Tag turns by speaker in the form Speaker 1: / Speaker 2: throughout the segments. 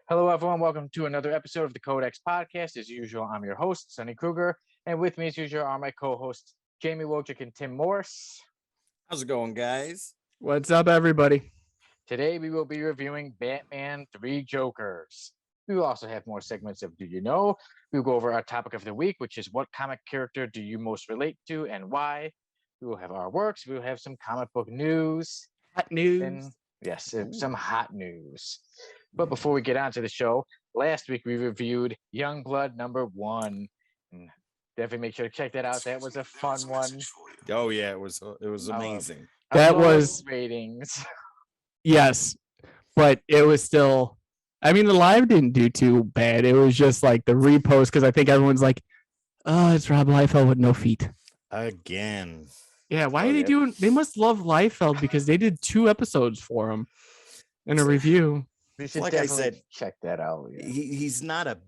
Speaker 1: Hello, everyone. Welcome to another episode of the Codex Podcast. As usual, I'm your host, Sonny Kruger, and with me, as usual, are my co-hosts, Jamie Wojcik and Tim Morse.
Speaker 2: How's it going, guys?
Speaker 3: What's up, everybody?
Speaker 1: Today, we will be reviewing Batman 3 Jokers. We will also have more segments of Do You Know? We will go over our topic of the week, which is what comic character do you most relate to and why? We will have our works. We will have some comic book news.
Speaker 3: Hot news.
Speaker 1: And yes, some hot news. But before we get on to the show, last week we reviewed Youngblood #1. And definitely make sure to check that out. That was a fun one.
Speaker 2: Oh yeah, it was amazing.
Speaker 3: That was
Speaker 1: ratings.
Speaker 3: Yes, but it was still. I mean, the live didn't do too bad. It was just like the repost because I think everyone's like, "Oh, it's Rob Liefeld with no feet."
Speaker 2: Again.
Speaker 3: Yeah, why are they doing? They must love Liefeld because they did 2 episodes for him in a review.
Speaker 1: We should
Speaker 2: Like I said,
Speaker 1: check that out. Yeah.
Speaker 2: He's not a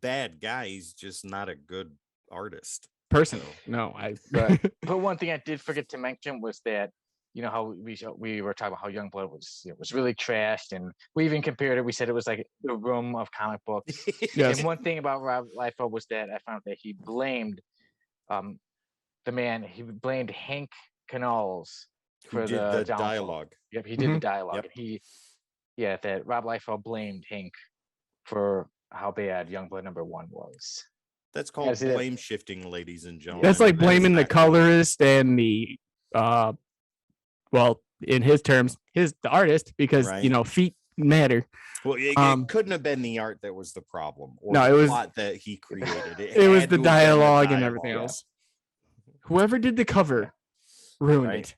Speaker 2: bad guy. He's just not a good artist.
Speaker 3: Person, no,
Speaker 1: But one thing I did forget to mention was that how we were talking about how Youngblood was really trashed, and we even compared it. We said it was like the room of comic books.
Speaker 3: Yes.
Speaker 1: And one thing about Rob Liefeld was that I found that he blamed he blamed Hank Canals for the
Speaker 2: dialogue.
Speaker 1: Yep, he did the
Speaker 3: Mhm.
Speaker 1: dialogue.
Speaker 2: Yep.
Speaker 1: That Rob Liefeld blamed Hank for how bad Youngblood #1 was.
Speaker 2: That's called blame shifting, ladies and gentlemen.
Speaker 3: That's like blaming the colorist and the well, in his terms, the artist because
Speaker 2: Right.
Speaker 3: Feet matter.
Speaker 2: Well, it couldn't have been the art that was the problem, or
Speaker 3: No,
Speaker 2: the
Speaker 3: it was-
Speaker 2: plot that he created.
Speaker 3: It was
Speaker 2: had
Speaker 3: the
Speaker 2: to have been
Speaker 3: dialogue and everything
Speaker 2: dialogue.
Speaker 3: else. Whoever did the cover ruined
Speaker 2: Right.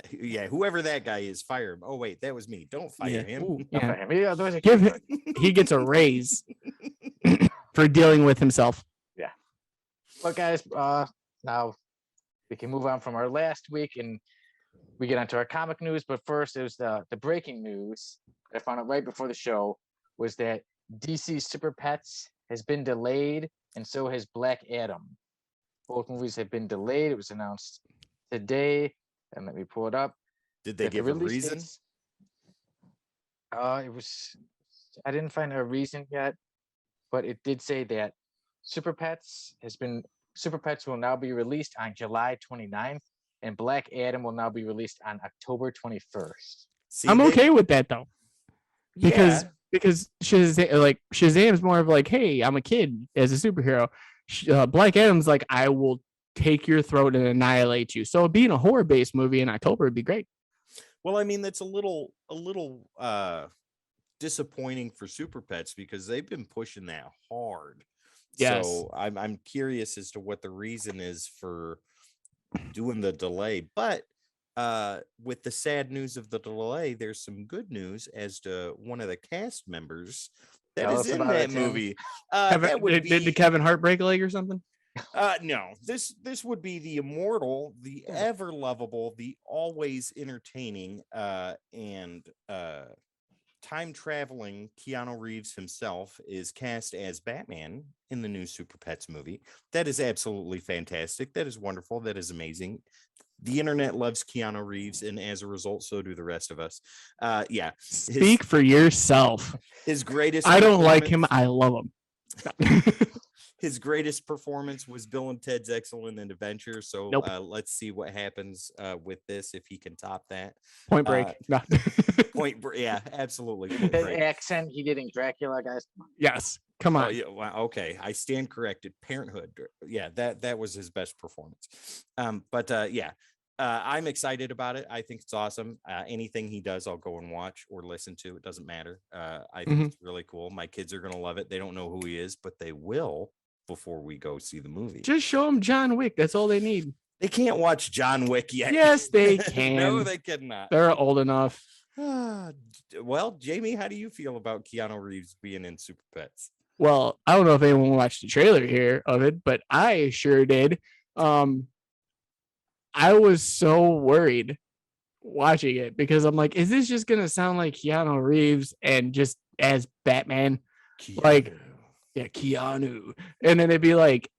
Speaker 3: it.
Speaker 2: Yeah, whoever that guy is, fire him. Oh wait, that was me. Don't fire
Speaker 3: Yeah.
Speaker 2: him.
Speaker 3: Ooh,
Speaker 1: Okay,
Speaker 3: yeah.
Speaker 1: I mean, those are
Speaker 3: Give him. He gets a raise for dealing with himself.
Speaker 1: But guys, now we can move on from our last week and we get onto our comic news. But first, it was the breaking news. I found out right before the show was that DC Super Pets has been delayed, and so has Black Adam. Both movies have been delayed. It was announced today, and let me pull it up.
Speaker 2: Did they
Speaker 1: that the
Speaker 2: give a
Speaker 1: release
Speaker 2: reason?
Speaker 1: dates- I didn't find a reason yet, but it did say that Super Pets will now be released on July 29th, and Black Adam will now be released on October 21st.
Speaker 2: See,
Speaker 3: I'm
Speaker 2: they-
Speaker 3: okay with that though, because
Speaker 2: Yeah.
Speaker 3: Shazam's more of like, hey, I'm a kid as a superhero. Black Adam's like, I will take your throat and annihilate you. So being a horror-based movie in October would be great.
Speaker 2: Well, I mean, that's a little disappointing for Super Pets because they've been pushing that hard.
Speaker 3: Yes.
Speaker 2: So I'm curious as to what the reason is for doing the delay. But with the sad news of the delay, there's some good news as to one of the cast members that
Speaker 1: Tell
Speaker 2: is
Speaker 1: us
Speaker 2: in
Speaker 1: about
Speaker 2: that
Speaker 1: it, Tim.
Speaker 2: movie.
Speaker 3: Did
Speaker 2: That would
Speaker 3: Kevin Hart break a leg or something?
Speaker 2: no, this would be the immortal, the ever lovable, the always entertaining, and time traveling Keanu Reeves himself is cast as Batman in the new Super Pets movie. That is absolutely fantastic. That is wonderful. That is amazing. The internet loves Keanu Reeves, and as a result, so do the rest of us. Yeah.
Speaker 3: Speak for yourself.
Speaker 2: His greatest.
Speaker 3: I don't like him. I love him.
Speaker 2: His greatest performance was Bill and Ted's Excellent Adventure. So
Speaker 3: Nope.
Speaker 2: Let's see what happens with this, if he can top that.
Speaker 3: Point Break. No.
Speaker 2: Yeah, absolutely. Point
Speaker 1: The
Speaker 2: Break.
Speaker 1: accent he did in Dracula, guys.
Speaker 3: Yes. Come
Speaker 2: Oh,
Speaker 3: on.
Speaker 2: yeah, well, okay, I stand corrected. Parenthood. Yeah, that was his best performance. Yeah. I'm excited about it. I think it's awesome. Anything he does, I'll go and watch or listen to. It doesn't matter. I think it's really cool. My kids are gonna love it. They don't know who he is, but they will before we go see the movie.
Speaker 3: Just show them John Wick. That's all they need.
Speaker 2: They can't watch John Wick yet.
Speaker 3: Yes, they can.
Speaker 2: No, they cannot.
Speaker 3: They're old enough.
Speaker 2: Well, Jamie, how do you feel about Keanu Reeves being in Super Pets?
Speaker 3: Well, I don't know if anyone watched the trailer here of it, but I sure did. I was so worried watching it because I'm like, is this just gonna sound like Keanu Reeves and just as Batman? Like, yeah, Keanu. And then it'd be like,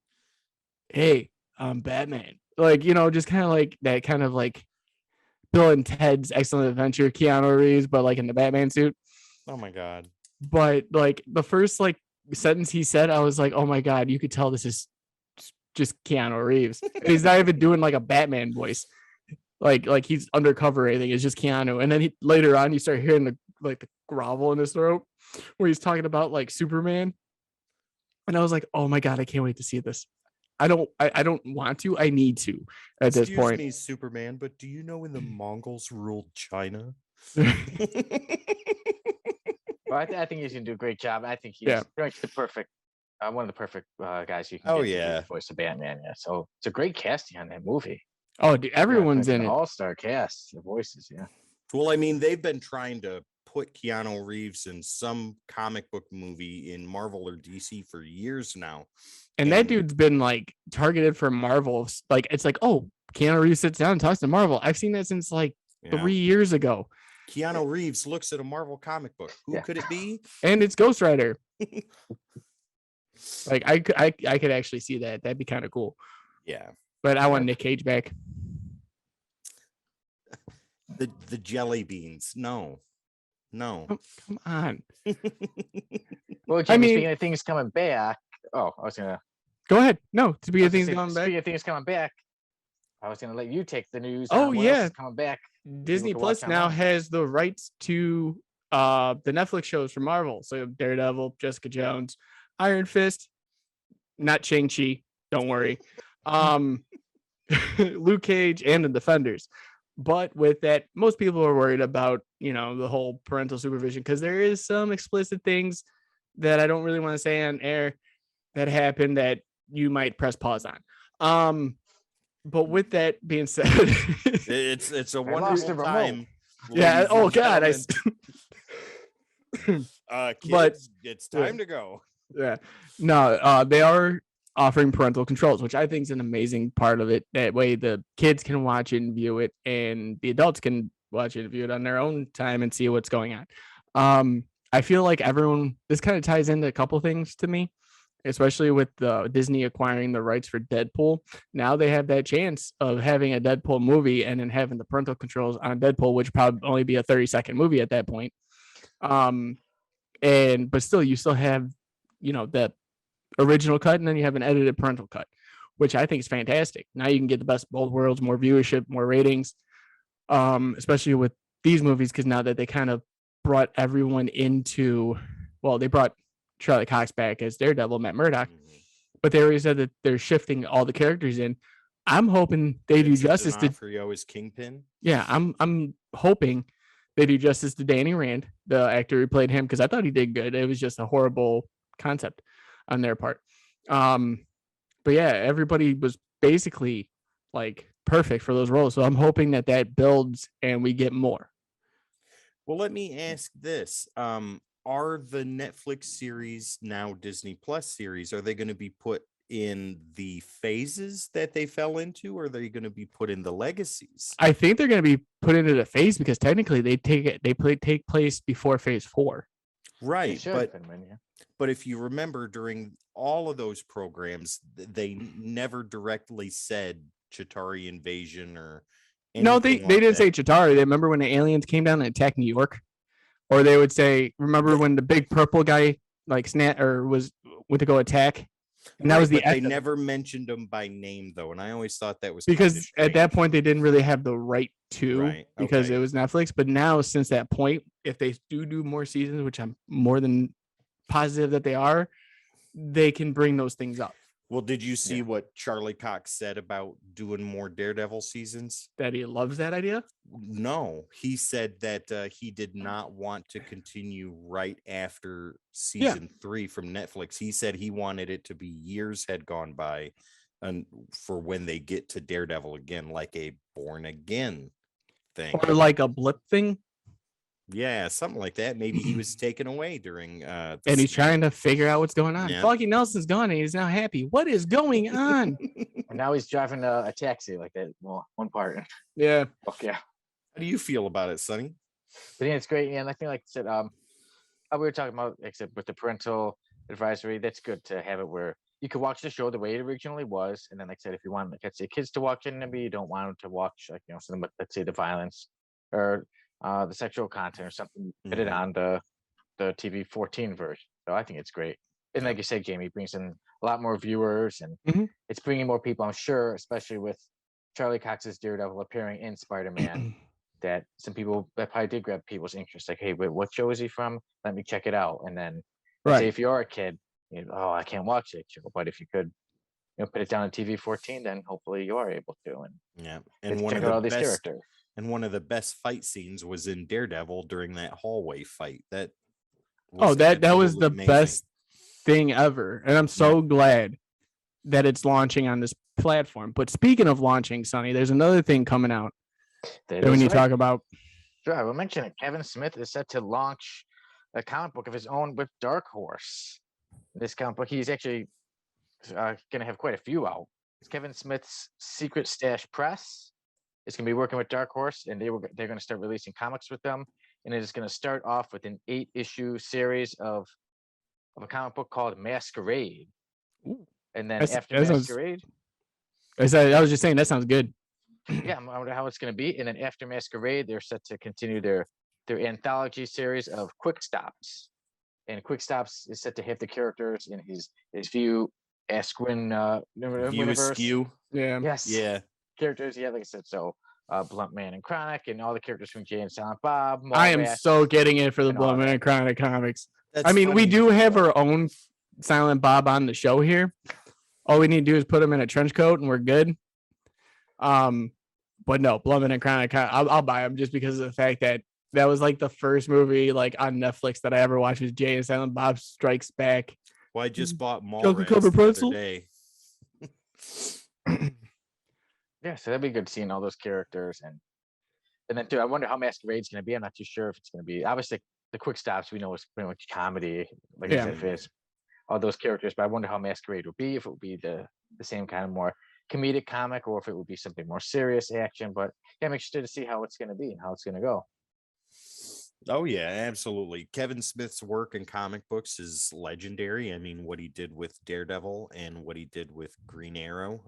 Speaker 3: hey, I'm Batman. Like, just kind of like that kind of like Bill and Ted's Excellent Adventure, Keanu Reeves, but like in the Batman suit.
Speaker 2: Oh my God.
Speaker 3: But like the first like sentence he said, I was like, oh my God, you could tell this is just Keanu Reeves. And he's not even doing like a Batman voice. Like he's undercover or anything. It's just Keanu. And then later on you start hearing the grovel in his throat where he's talking about like Superman. And I was like, oh my God, I can't wait to see this. I don't want to. I need to at this point.
Speaker 2: Excuse me, Superman, but do you know when the Mongols ruled China?
Speaker 1: Well, I think he's gonna do a great job. I think he's pretty much the perfect, one of the perfect guys you can.
Speaker 2: Oh
Speaker 1: get to do
Speaker 2: yeah,
Speaker 1: the voice of Batman. Yeah, so it's a great casting on that movie.
Speaker 3: Oh, dude, everyone's in it.
Speaker 1: All-star cast, the voices. Yeah.
Speaker 2: Well, I mean, they've been trying to put Keanu Reeves in some comic book movie in Marvel or DC for years now.
Speaker 3: And that dude's been like targeted for Marvel. Like, it's like, oh, Keanu Reeves sits down and talks to Marvel. I've seen that since like 3 years ago.
Speaker 2: Keanu Reeves looks at a Marvel comic book. Who could it be?
Speaker 3: And it's Ghost Rider. Like, I could actually see that. That'd be kind of cool.
Speaker 2: Yeah.
Speaker 3: But I want Nick Cage back.
Speaker 2: The jelly beans. No.
Speaker 3: Oh, come on.
Speaker 1: Well, Jimmy, speaking of things coming back. Oh, I was gonna
Speaker 3: go ahead. No, speaking of things coming back.
Speaker 1: Speaking of things coming back, I was gonna let you take the news.
Speaker 3: Oh yeah,
Speaker 1: coming back.
Speaker 3: Disney Plus now has the rights to the Netflix shows from Marvel. So Daredevil, Jessica Jones, Iron Fist, not Shang-Chi. Don't worry. Luke Cage and the Defenders. But with that, most people are worried about, the whole parental supervision because there is some explicit things that I don't really want to say on air that happen that you might press pause on. But with that being said,
Speaker 2: it's a wonderful time.
Speaker 3: Yeah. Oh God.
Speaker 2: Kids,
Speaker 3: but
Speaker 2: it's time to go.
Speaker 3: Yeah. No. They are offering parental controls, which I think is an amazing part of it. That way, the kids can watch it and view it, and the adults can watch it and view it on their own time and see what's going on. I feel like this kind of ties into a couple things to me, especially with Disney acquiring the rights for Deadpool. Now they have that chance of having a Deadpool movie and then having the parental controls on Deadpool, which probably only be a 30-second movie at that point. But still, you still have, the original cut, and then you have an edited parental cut, which I think is fantastic. Now you can get the best of both worlds, more viewership, more ratings, especially with these movies, because now that they kind of brought everyone they brought Charlie Cox back as Daredevil, Matt Murdock, but they already said that they're shifting all the characters in. I'm hoping they do justice to
Speaker 2: D'Onofrio as Kingpin.
Speaker 3: Yeah, I'm hoping they do justice to Danny Rand, the actor who played him, because I thought he did good. It was just a horrible concept on their part. But yeah, everybody was basically like perfect for those roles. So I'm hoping that builds and we get more.
Speaker 2: Well, let me ask this. Are the Netflix series, now Disney Plus series, are they going to be put in the phases that they fell into, or are they going to be put in the legacies?
Speaker 3: I think they're going to be put into the phase because technically they take place before phase 4.
Speaker 2: Right. But if you remember, during all of those programs, they never directly said Chitauri invasion or
Speaker 3: no, they didn't say Chitauri. They remember when the aliens came down and attacked New York, or they would say, remember when the big purple guy went to go attack, and that was
Speaker 2: they never mentioned them by name though, and I always thought that was
Speaker 3: because at that point they didn't really have the right to because it was Netflix. But now since that point, if they do more seasons, which I'm more than positive that they are, they can bring those things up.
Speaker 2: Well, did you see what Charlie Cox said about doing more Daredevil seasons?
Speaker 3: That he loves that idea?
Speaker 2: No, he said that he did not want to continue right after season 3 from Netflix. He said he wanted it to be years had gone by and for when they get to Daredevil again, like a born again thing.
Speaker 3: Or like a blip thing?
Speaker 2: Yeah, something like that. Maybe he was taken away during
Speaker 3: And he's trying to figure out what's going on.
Speaker 2: Yeah.
Speaker 3: Foggy Nelson's gone and he's now happy. What is going on?
Speaker 1: And now he's driving a taxi like that. Well, one part.
Speaker 3: Yeah.
Speaker 1: Okay.
Speaker 2: How do you feel about it, Sonny?
Speaker 1: But yeah, it's great. And I think, like I said, we were talking about, except with the parental advisory, that's good to have it where you could watch the show the way it originally was. And then, like I said, if you want, like, let's say, kids to watch it, and maybe you don't want them to watch, like, something, but let's say the violence or the sexual content or something, put it on the TV 14 version. So I think it's great. And like you said, Jamie, it brings in a lot more viewers, and it's bringing more people, I'm sure, especially with Charlie Cox's Daredevil appearing in Spider-Man, that some people, that probably did grab people's interest. Like, hey, wait, what show is he from? Let me check it out. And then, say if you are a kid, oh, I can't watch it. But if you could, put it down on TV 14, then hopefully you are able to. And
Speaker 2: and
Speaker 1: check out all these characters.
Speaker 2: And one of the best fight scenes was in Daredevil during that hallway fight. That
Speaker 3: was that was the
Speaker 2: amazing.
Speaker 3: best thing ever. And I'm so glad that it's launching on this platform. But speaking of launching, Sonny, there's another thing coming out that we need to talk about.
Speaker 1: Sure, I will mention it. Kevin Smith is set to launch a comic book of his own with Darkhorse. This comic book, he's actually going to have quite a few out. It's Kevin Smith's Secret Stash Press. It's going to be working with Darkhorse, and they're going to start releasing comics with them. And it is going to start off with an 8-issue series of a comic book called Masquerade.
Speaker 3: Ooh.
Speaker 1: And then after Masquerade,
Speaker 3: I was just saying that sounds good.
Speaker 1: Yeah, I wonder how it's going to be. And then after Masquerade, they're set to continue their anthology series of Quick Stops. And Quick Stops is set to have the characters in his View Asquin universe.
Speaker 2: Askew.
Speaker 3: Yeah.
Speaker 1: Yes.
Speaker 2: Yeah.
Speaker 1: Characters, yeah, like I said, so Blunt Man and Chronic, and all the characters from Jay and Silent Bob.
Speaker 3: I am so getting it for the Blunt Man and Chronic comics.
Speaker 2: That's
Speaker 3: I mean, we
Speaker 2: funny.
Speaker 3: do have our own Silent Bob on the show here. All we need to do is put him in a trench coat and we're good. But no, Blunt Man and Chronic, I'll buy them just because of the fact that was like the first movie like on Netflix that I ever watched was Jay and Silent Bob Strikes Back.
Speaker 2: Well, I just bought
Speaker 3: Chocolate
Speaker 2: Mallrats
Speaker 3: covered
Speaker 2: the
Speaker 3: pretzel?
Speaker 2: other day.
Speaker 1: Yeah, so that'd be good seeing all those characters, and then too, I wonder how Masquerade's going to be. I'm not too sure if it's going to be, obviously the Quick Stops we know is pretty much comedy, like I said, if it's all those characters, but I wonder how Masquerade will be, if it would be the same kind of more comedic comic, or if it would be something more serious action. But yeah, I'm interested to see how it's going to be and how it's going to go.
Speaker 2: Oh yeah, absolutely. Kevin Smith's work in comic books is legendary. I mean, what he did with Daredevil and what he did with Green Arrow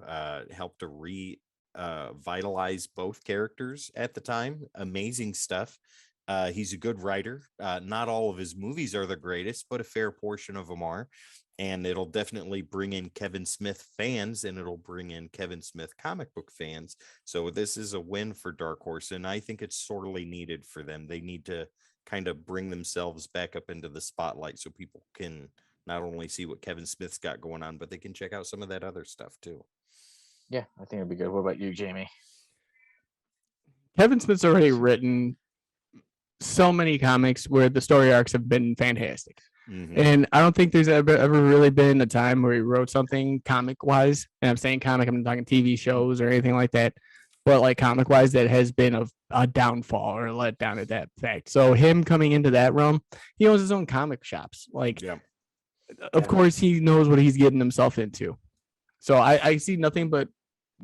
Speaker 2: helped to vitalize both characters at the time. Amazing stuff. He's a good writer. Not all of his movies are the greatest, but a fair portion of them are. And it'll definitely bring in Kevin Smith fans, and it'll bring in Kevin Smith comic book fans. So this is a win for Darkhorse, and I think it's sorely needed for them. They need to kind of bring themselves back up into the spotlight so people can not only see what Kevin Smith's got going on, but they can check out some of that other stuff too.
Speaker 1: Yeah, I think it'd be good. What about you, Jamie?
Speaker 3: Kevin Smith's already written so many comics where the story arcs have been fantastic. And I don't think there's ever really been a time where he wrote something comic wise. And I'm saying comic, I'm not talking TV shows or anything like that, but like comic wise that has been a downfall or a letdown at that fact. So him coming into that realm, he owns his own comic shops. Like, of course, he knows what he's getting himself into. So I see nothing but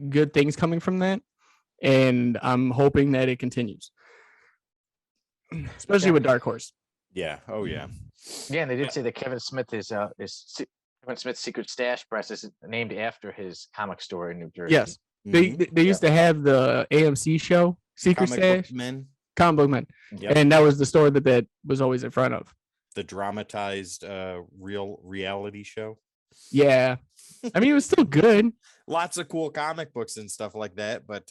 Speaker 3: good things coming from that. And I'm hoping that it continues, especially with Darkhorse.
Speaker 2: Yeah. Oh yeah.
Speaker 1: Yeah, and they did say that Kevin Smith is Kevin Smith's Secret Stash Press is named after his comic store in New Jersey.
Speaker 3: Yes, they used to have the AMC show Secret Stash, Comic Book Men, and that was the store that was always in front of
Speaker 2: the dramatized reality show.
Speaker 3: Yeah, I mean it was still good.
Speaker 2: Lots of cool comic books and stuff like that, but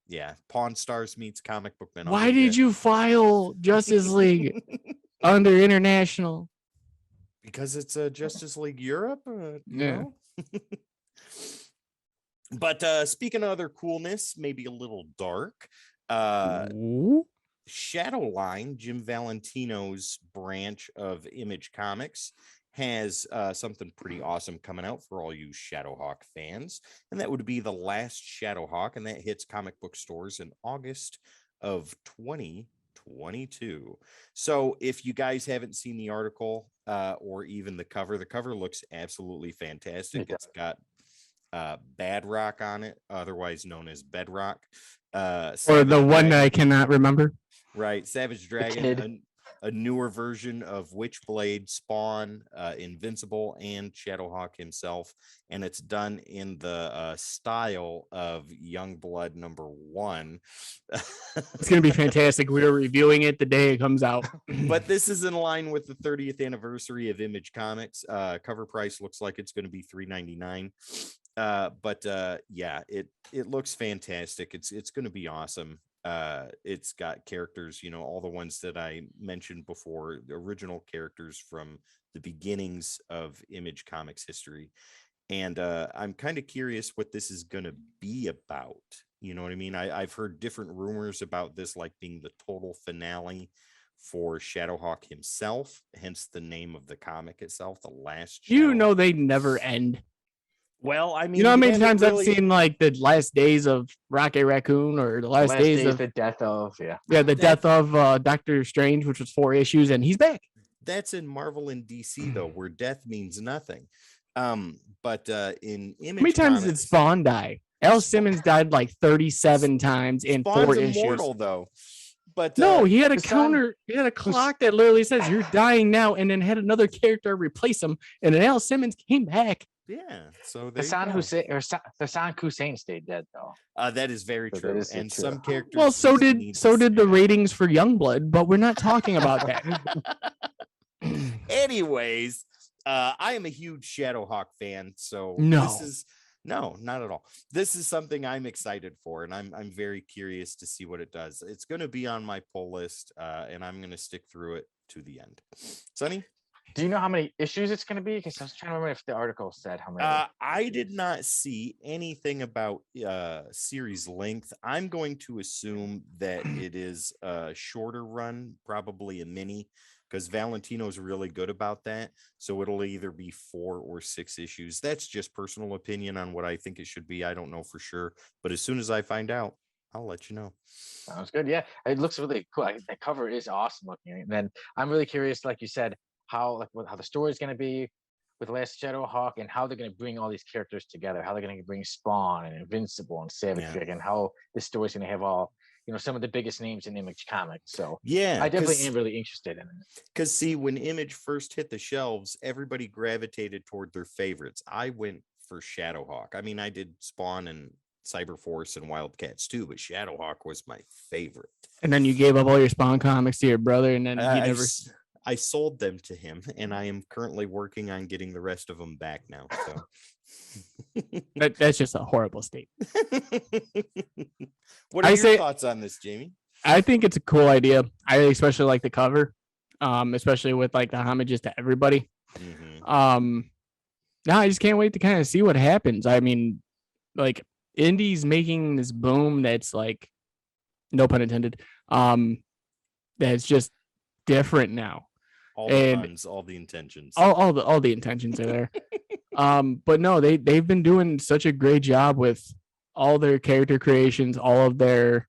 Speaker 2: yeah, Pawn Stars meets Comic Book Men.
Speaker 3: Why did you file Justice League under international?
Speaker 2: Because it's a Justice League Europe. You know? But speaking of other coolness, maybe a little dark. Shadowline, Jim Valentino's branch of Image Comics, has something pretty awesome coming out for all you Shadowhawk fans, and that would be The Last Shadowhawk, and that hits comic book stores in August of 2020. 22. So if you guys haven't seen the article or even the cover looks absolutely fantastic.
Speaker 1: It
Speaker 2: It's got Bad Rock on it, otherwise known as Bedrock.
Speaker 3: Or
Speaker 2: Savage
Speaker 3: the one that I
Speaker 2: Dragon,
Speaker 3: cannot remember.
Speaker 2: right? Savage
Speaker 1: kid.
Speaker 2: Dragon, a newer version of Witchblade, Spawn, Invincible, and Shadowhawk himself, and it's done in the style of Youngblood #1.
Speaker 3: It's gonna be fantastic. We are reviewing it the day it comes out.
Speaker 2: But this is in line with the 30th anniversary of Image Comics. Cover price looks like it's going to be $3.99. But yeah, it looks fantastic. It's going to be awesome. It's got characters, you know, all the ones that I mentioned before, the original characters from the beginnings of Image Comics history. And I'm kind of curious what this is going to be about. You know what I mean? I've heard different rumors about this, like being the total finale for Shadowhawk himself, hence the name of the comic itself, The Last
Speaker 3: You
Speaker 2: Shadowhawk.
Speaker 3: know they never end.
Speaker 2: Well, I mean,
Speaker 3: You know how
Speaker 2: we
Speaker 3: many
Speaker 2: haven't
Speaker 3: times
Speaker 2: really-
Speaker 3: I've seen like the last days of Rocket Raccoon or the last, days of
Speaker 1: the death of
Speaker 3: the death of Doctor Strange, which was 4 issues, and he's back.
Speaker 2: That's in Marvel and DC though, where death means nothing. But in Image,
Speaker 3: How many times did
Speaker 2: Comics,
Speaker 3: Spawn die? Al Simmons died like 37 times in
Speaker 2: Spawn's
Speaker 3: 4 issues.
Speaker 2: immortal though. But
Speaker 3: No, he had a
Speaker 1: Hassan-
Speaker 3: counter. He had a clock that literally says you're dying now, and then had another character replace him, and then Al Simmons came back.
Speaker 2: yeah, so there
Speaker 1: Hassan
Speaker 2: you go.
Speaker 1: Hussein or Hassan Hussein stayed dead though.
Speaker 2: That is very
Speaker 1: So that
Speaker 2: true.
Speaker 1: is
Speaker 2: And
Speaker 1: true.
Speaker 2: some characters.
Speaker 3: Well, so
Speaker 2: just
Speaker 3: did
Speaker 2: need to
Speaker 3: the
Speaker 2: stay.
Speaker 3: ratings for Youngblood, but we're not talking about that.
Speaker 2: Anyways, I am a huge Shadowhawk fan, so
Speaker 3: No.
Speaker 2: this is not at all. This is something I'm excited for, and I'm very curious to see what it does. It's going to be on my pull list, and I'm going to stick through it to the end. Sonny?
Speaker 1: Do you know how many issues it's going to be? Because I was trying to remember if the article said how many.
Speaker 2: I did not see anything about series length. I'm going to assume that it is a shorter run, probably a mini, because Valentino's really good about that. So it'll either be 4 or 6 issues. That's just personal opinion on what I think it should be. I don't know for sure, but as soon as I find out, I'll let you know.
Speaker 1: Sounds good. Yeah, it looks really cool. The cover is awesome looking. And then I'm really curious, like you said, how the story is going to be with Last Shadowhawk, and how they're going to bring all these characters together. How they're going to bring Spawn and Invincible and Savage
Speaker 2: Yeah.
Speaker 1: Dragon. How this story is going to have all some of the biggest names in Image Comics. So
Speaker 2: Yeah,
Speaker 1: I definitely am really interested in it.
Speaker 2: Because see, when Image first hit the shelves, everybody gravitated toward their favorites. I went for Shadowhawk. I mean, I did Spawn and Cyberforce and Wildcats too, but Shadowhawk was my favorite.
Speaker 3: And then you gave up all your Spawn comics to your brother, and then he never.
Speaker 2: I sold them to him, and I am currently working on getting the rest of them back now. So
Speaker 3: That's just a horrible state.
Speaker 2: what are your thoughts on this, Jamie?
Speaker 3: I think it's a cool idea. I especially like the cover, especially with like the homages to everybody.
Speaker 2: Mm-hmm.
Speaker 3: Now I just can't wait to kind of see what happens. I mean, like Indie's making this boom that's like, no pun intended, that's just different now.
Speaker 2: All the puns, all the intentions.
Speaker 3: All the intentions are there. But no, they've been doing such a great job with all their character creations, all of their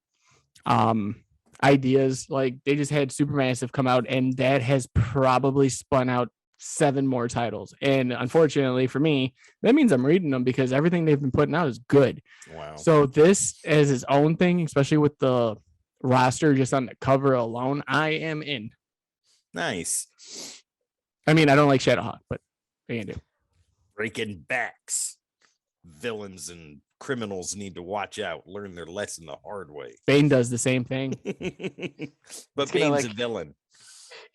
Speaker 3: ideas. Like they just had Supermassive come out, and that has probably spun out 7 more titles. And unfortunately for me, that means I'm reading them because everything they've been putting out is good.
Speaker 2: Wow.
Speaker 3: So this as its own thing, especially with the roster just on the cover alone, I am in.
Speaker 2: Nice.
Speaker 3: I mean, I don't like Shadowhawk, but what are you gonna do?
Speaker 2: Breaking backs. Villains and criminals need to watch out, learn their lesson the hard way.
Speaker 3: Bane does the same thing.
Speaker 2: But Bane's a villain.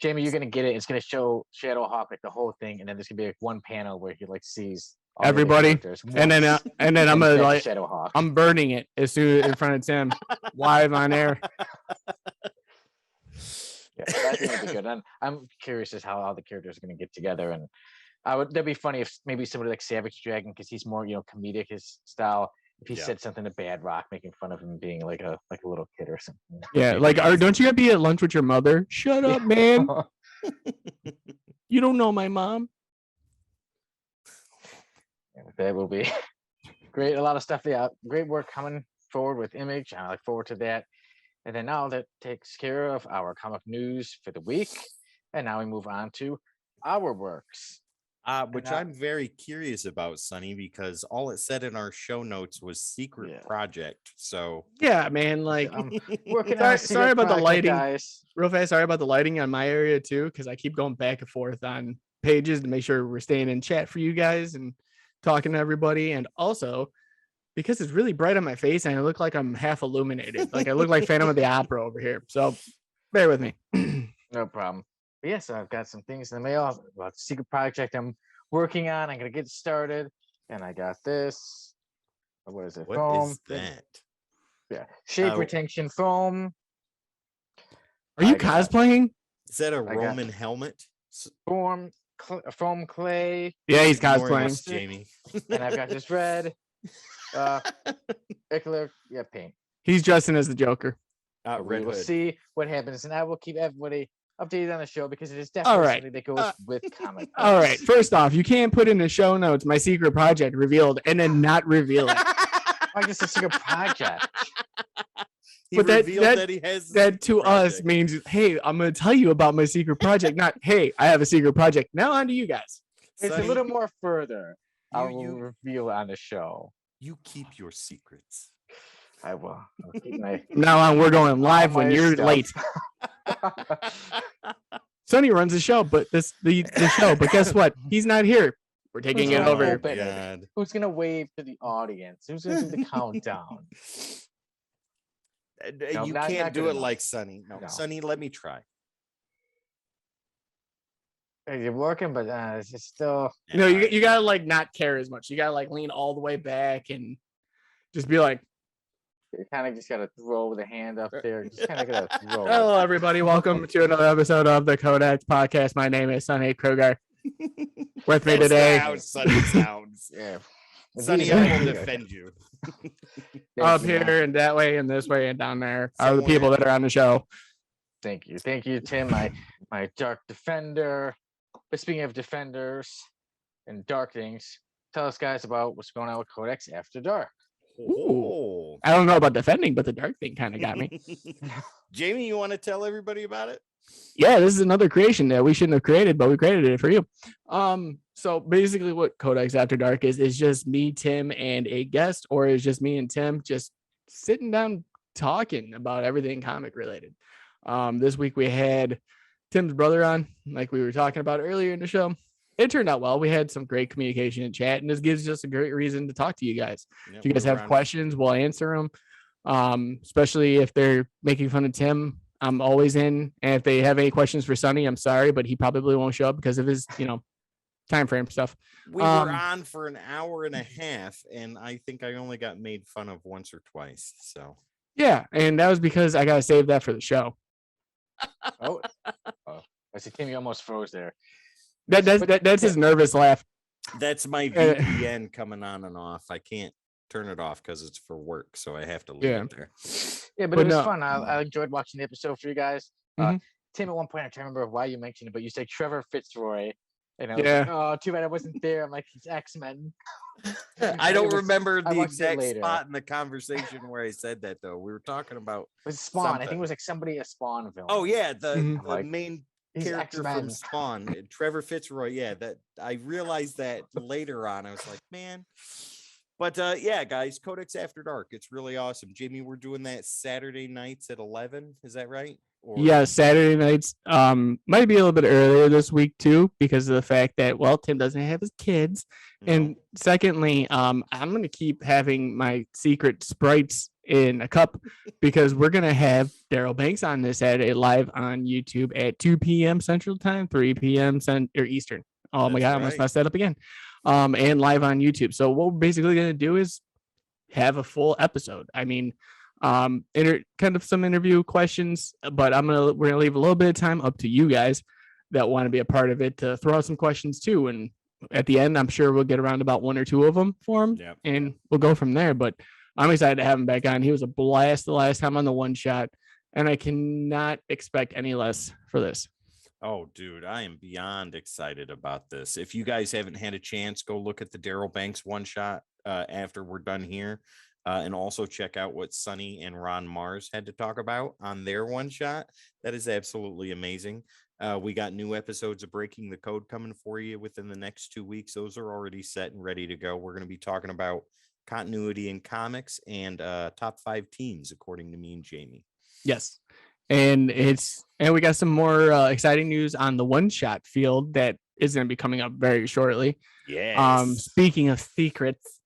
Speaker 1: Jamie, you're gonna get it. It's gonna show Shadowhawk like the whole thing, and then there's gonna be like one panel where he like sees all the other
Speaker 3: Everybody,
Speaker 1: characters
Speaker 3: and then
Speaker 1: once,
Speaker 3: I'm gonna
Speaker 1: that's
Speaker 3: like
Speaker 1: Shadowhawk.
Speaker 3: I'm burning it as soon in front of Tim live on air.
Speaker 1: Yeah, I think it'd be good. And I'm curious as how the characters are going to get together. And that'd be funny if maybe somebody like Savage Dragon, because he's more comedic, his style. If he said something to Bad Rock, making fun of him being like a little kid or something.
Speaker 3: Yeah, like don't you be at lunch with your mother? Shut up, man. You don't know my mom.
Speaker 1: That will be great. A lot of stuff. Yeah, great work coming forward with Image. I look forward to that. And then now that takes care of our comic news for the week. And now we move on to our works.
Speaker 2: Which I'm very curious about, Sonny, because all it said in our show notes was secret project. So
Speaker 3: yeah, man, like
Speaker 1: I'm working on a
Speaker 3: sorry about the
Speaker 1: project,
Speaker 3: lighting,
Speaker 1: guys.
Speaker 3: real fast. Sorry about the lighting on my area too, because I keep going back and forth on pages to make sure we're staying in chat for you guys and talking to everybody. And also because it's really bright on my face and I look like I'm half illuminated. Like I look like Phantom of the Opera over here. So bear with me.
Speaker 1: No problem. But yes, I've got some things in the mail about the secret project I'm working on. I'm gonna get started, and I got this. What is it?
Speaker 2: What
Speaker 1: Foam.
Speaker 2: is that?
Speaker 1: Yeah, shape retention foam.
Speaker 3: Are you cosplaying?
Speaker 2: Is that a Roman helmet?
Speaker 1: Foam clay.
Speaker 3: Yeah, he's
Speaker 2: Ignoring
Speaker 3: cosplaying.
Speaker 2: us, Jamie.
Speaker 1: And I've got this red acrylic paint.
Speaker 3: He's dressing as the Joker.
Speaker 1: We will see what happens, and I will keep everybody updated on the show because it is
Speaker 3: All
Speaker 1: definitely
Speaker 3: right.
Speaker 1: something that goes with comic books.
Speaker 3: All right. First off, you can't put in the show notes my secret project revealed and then not reveal it.
Speaker 1: I guess a secret project.
Speaker 2: He
Speaker 3: But
Speaker 2: revealed that he has
Speaker 3: that to us
Speaker 2: project.
Speaker 3: means, hey, I'm going to tell you about my secret project. Not, hey, I have a secret project. Now on to you guys.
Speaker 1: It's
Speaker 2: Sonny,
Speaker 1: a little more further. I will
Speaker 2: you-
Speaker 1: reveal on the show.
Speaker 2: You keep your secrets.
Speaker 1: I will. I'll keep my
Speaker 3: Now on, we're going live when
Speaker 1: my
Speaker 3: you're
Speaker 1: stuff.
Speaker 3: late. Sonny runs the show, but the show. But guess what? He's not here. We're taking it
Speaker 1: Oh,
Speaker 3: over.
Speaker 1: but-
Speaker 2: God.
Speaker 1: Who's gonna wave to the audience? Who's gonna do the countdown? No,
Speaker 2: You
Speaker 1: not
Speaker 2: can't do
Speaker 1: good
Speaker 2: it
Speaker 1: enough.
Speaker 2: like Sonny. No,
Speaker 1: No.
Speaker 2: Sonny, let me try.
Speaker 1: Hey, you're working, but it's just still.
Speaker 3: You know, you gotta like not care as much. You gotta like lean all the way back and just be like,
Speaker 1: You kind of just gotta throw the hand up there. Just kind of gotta throw. it.
Speaker 3: hello, everybody. Welcome to another episode of the Codex Podcast. My name is Sonny Kroger. With me
Speaker 2: That's
Speaker 3: today,
Speaker 2: not how Sonny sounds.
Speaker 1: Yeah.
Speaker 2: Sonny,
Speaker 1: These
Speaker 2: I
Speaker 1: are-
Speaker 2: will defend you.
Speaker 3: up
Speaker 1: Thank you,
Speaker 3: here and that way and this way and down there are the
Speaker 2: Somewhere.
Speaker 3: people that are on the show.
Speaker 1: Thank you, Tim. My dark defender. But speaking of defenders and dark things, tell us guys about what's going on with Codex After Dark.
Speaker 2: Oh.
Speaker 3: I don't know about defending, but the dark thing kind of got me.
Speaker 2: Jamie, you want to tell everybody about it?
Speaker 3: Yeah, this is another creation that we shouldn't have created, but we created it for you. So basically what Codex After Dark is just me, Tim, and a guest, or is just me and Tim just sitting down talking about everything comic related. This week we had Tim's brother on, like we were talking about earlier in the show. It turned out well. We had some great communication and chat, and this gives us a great reason to talk to you guys.
Speaker 2: Yep,
Speaker 3: If you guys
Speaker 2: we're
Speaker 3: have
Speaker 2: around-
Speaker 3: questions, we'll answer them. Especially if they're making fun of Tim, I'm always in. And if they have any questions for Sonny, I'm sorry, but he probably won't show up because of his, time frame stuff.
Speaker 2: We were
Speaker 3: Um,
Speaker 2: on for an hour and a half, and I think I only got made fun of once or twice. So
Speaker 3: Yeah, and that was because I gotta save that for the show.
Speaker 1: Oh, I see Tim. You almost froze there.
Speaker 3: That's his nervous laugh.
Speaker 2: that's my VPN coming on and off. I can't turn it off because it's for work, so I have to leave
Speaker 3: Yeah.
Speaker 2: it there.
Speaker 1: Yeah, but
Speaker 3: But
Speaker 1: it was
Speaker 3: no.
Speaker 1: fun. I enjoyed watching the episode for you guys.
Speaker 3: Mhm.
Speaker 1: Tim, at one point, I can't remember why you mentioned it, but you said Trevor Fitzroy. And I was
Speaker 3: Yeah.
Speaker 1: like, oh, too bad I wasn't there. I'm like, he's X-Men.
Speaker 2: I don't remember
Speaker 1: I
Speaker 2: the
Speaker 1: watched it
Speaker 2: exact
Speaker 1: later.
Speaker 2: spot in the conversation where I said that, though. We were talking about.
Speaker 1: It was Spawn. I think
Speaker 2: Something.
Speaker 1: it was like somebody a Spawn villain.
Speaker 2: Oh yeah, the,
Speaker 3: Mhm.
Speaker 2: the
Speaker 1: Like,
Speaker 2: main
Speaker 1: he's
Speaker 2: character from
Speaker 1: X-Men.
Speaker 2: Spawn, Trevor Fitzroy. Yeah, that I realized that later on. I was like, man. But yeah, guys, Codex After Dark. It's really awesome. Jamie, we're doing that Saturday nights at 11. Is that right? Or
Speaker 3: Yeah, Saturday nights. Might be a little bit earlier this week too, because of the fact that Tim doesn't have his kids.
Speaker 2: no?
Speaker 3: And secondly, I'm gonna keep having my secret sprites in a cup because we're gonna have Daryl Banks on this Saturday live on YouTube at 2 p.m. Central Time, 3 p.m. Eastern. Oh my
Speaker 2: That's
Speaker 3: god, I almost
Speaker 2: right.
Speaker 3: messed that up again. And live on YouTube. So what we're basically gonna do is have a full episode. I mean, kind of some interview questions, but we're gonna leave a little bit of time up to you guys that want to be a part of it to throw out some questions too. And at the end, I'm sure we'll get around about one or two of them for him,
Speaker 2: Yep.
Speaker 3: and we'll go from there. But I'm excited to have him back on. He was a blast the last time on the one shot, and I cannot expect any less for this.
Speaker 2: Oh, dude, I am beyond excited about this. If you guys haven't had a chance, go look at the Daryl Banks one shot after we're done here. And also check out what Sonny and Ron Mars had to talk about on their one shot. That is absolutely amazing. We got new episodes of Breaking the Code coming for you within the next 2 weeks. Those are already set and ready to go. We're going to be talking about continuity in comics and top 5 teams, according to me and Jamie.
Speaker 3: Yes. And we got some more exciting news on the one shot field that is going to be coming up very shortly.
Speaker 2: Yes.
Speaker 3: Speaking of secrets,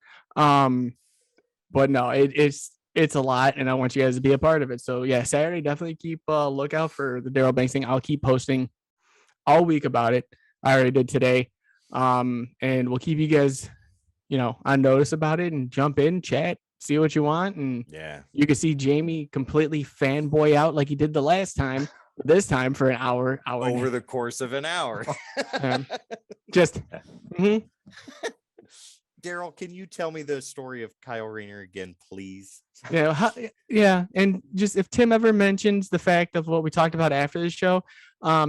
Speaker 3: but no, it's a lot, and I want you guys to be a part of it. So yeah, Saturday, definitely keep a lookout for the Daryl Banks thing. I'll keep posting all week about it. I already did today. And we'll keep you guys, on notice about it, and jump in, chat, see what you want. And
Speaker 2: yeah,
Speaker 3: you can see Jamie completely fanboy out like he did the last time, but this time for an hour
Speaker 2: over the course of an hour.
Speaker 3: Just
Speaker 2: Daryl, can you tell me the story of Kyle Rayner again, please?
Speaker 3: Yeah. And just if Tim ever mentions the fact of what we talked about after the show,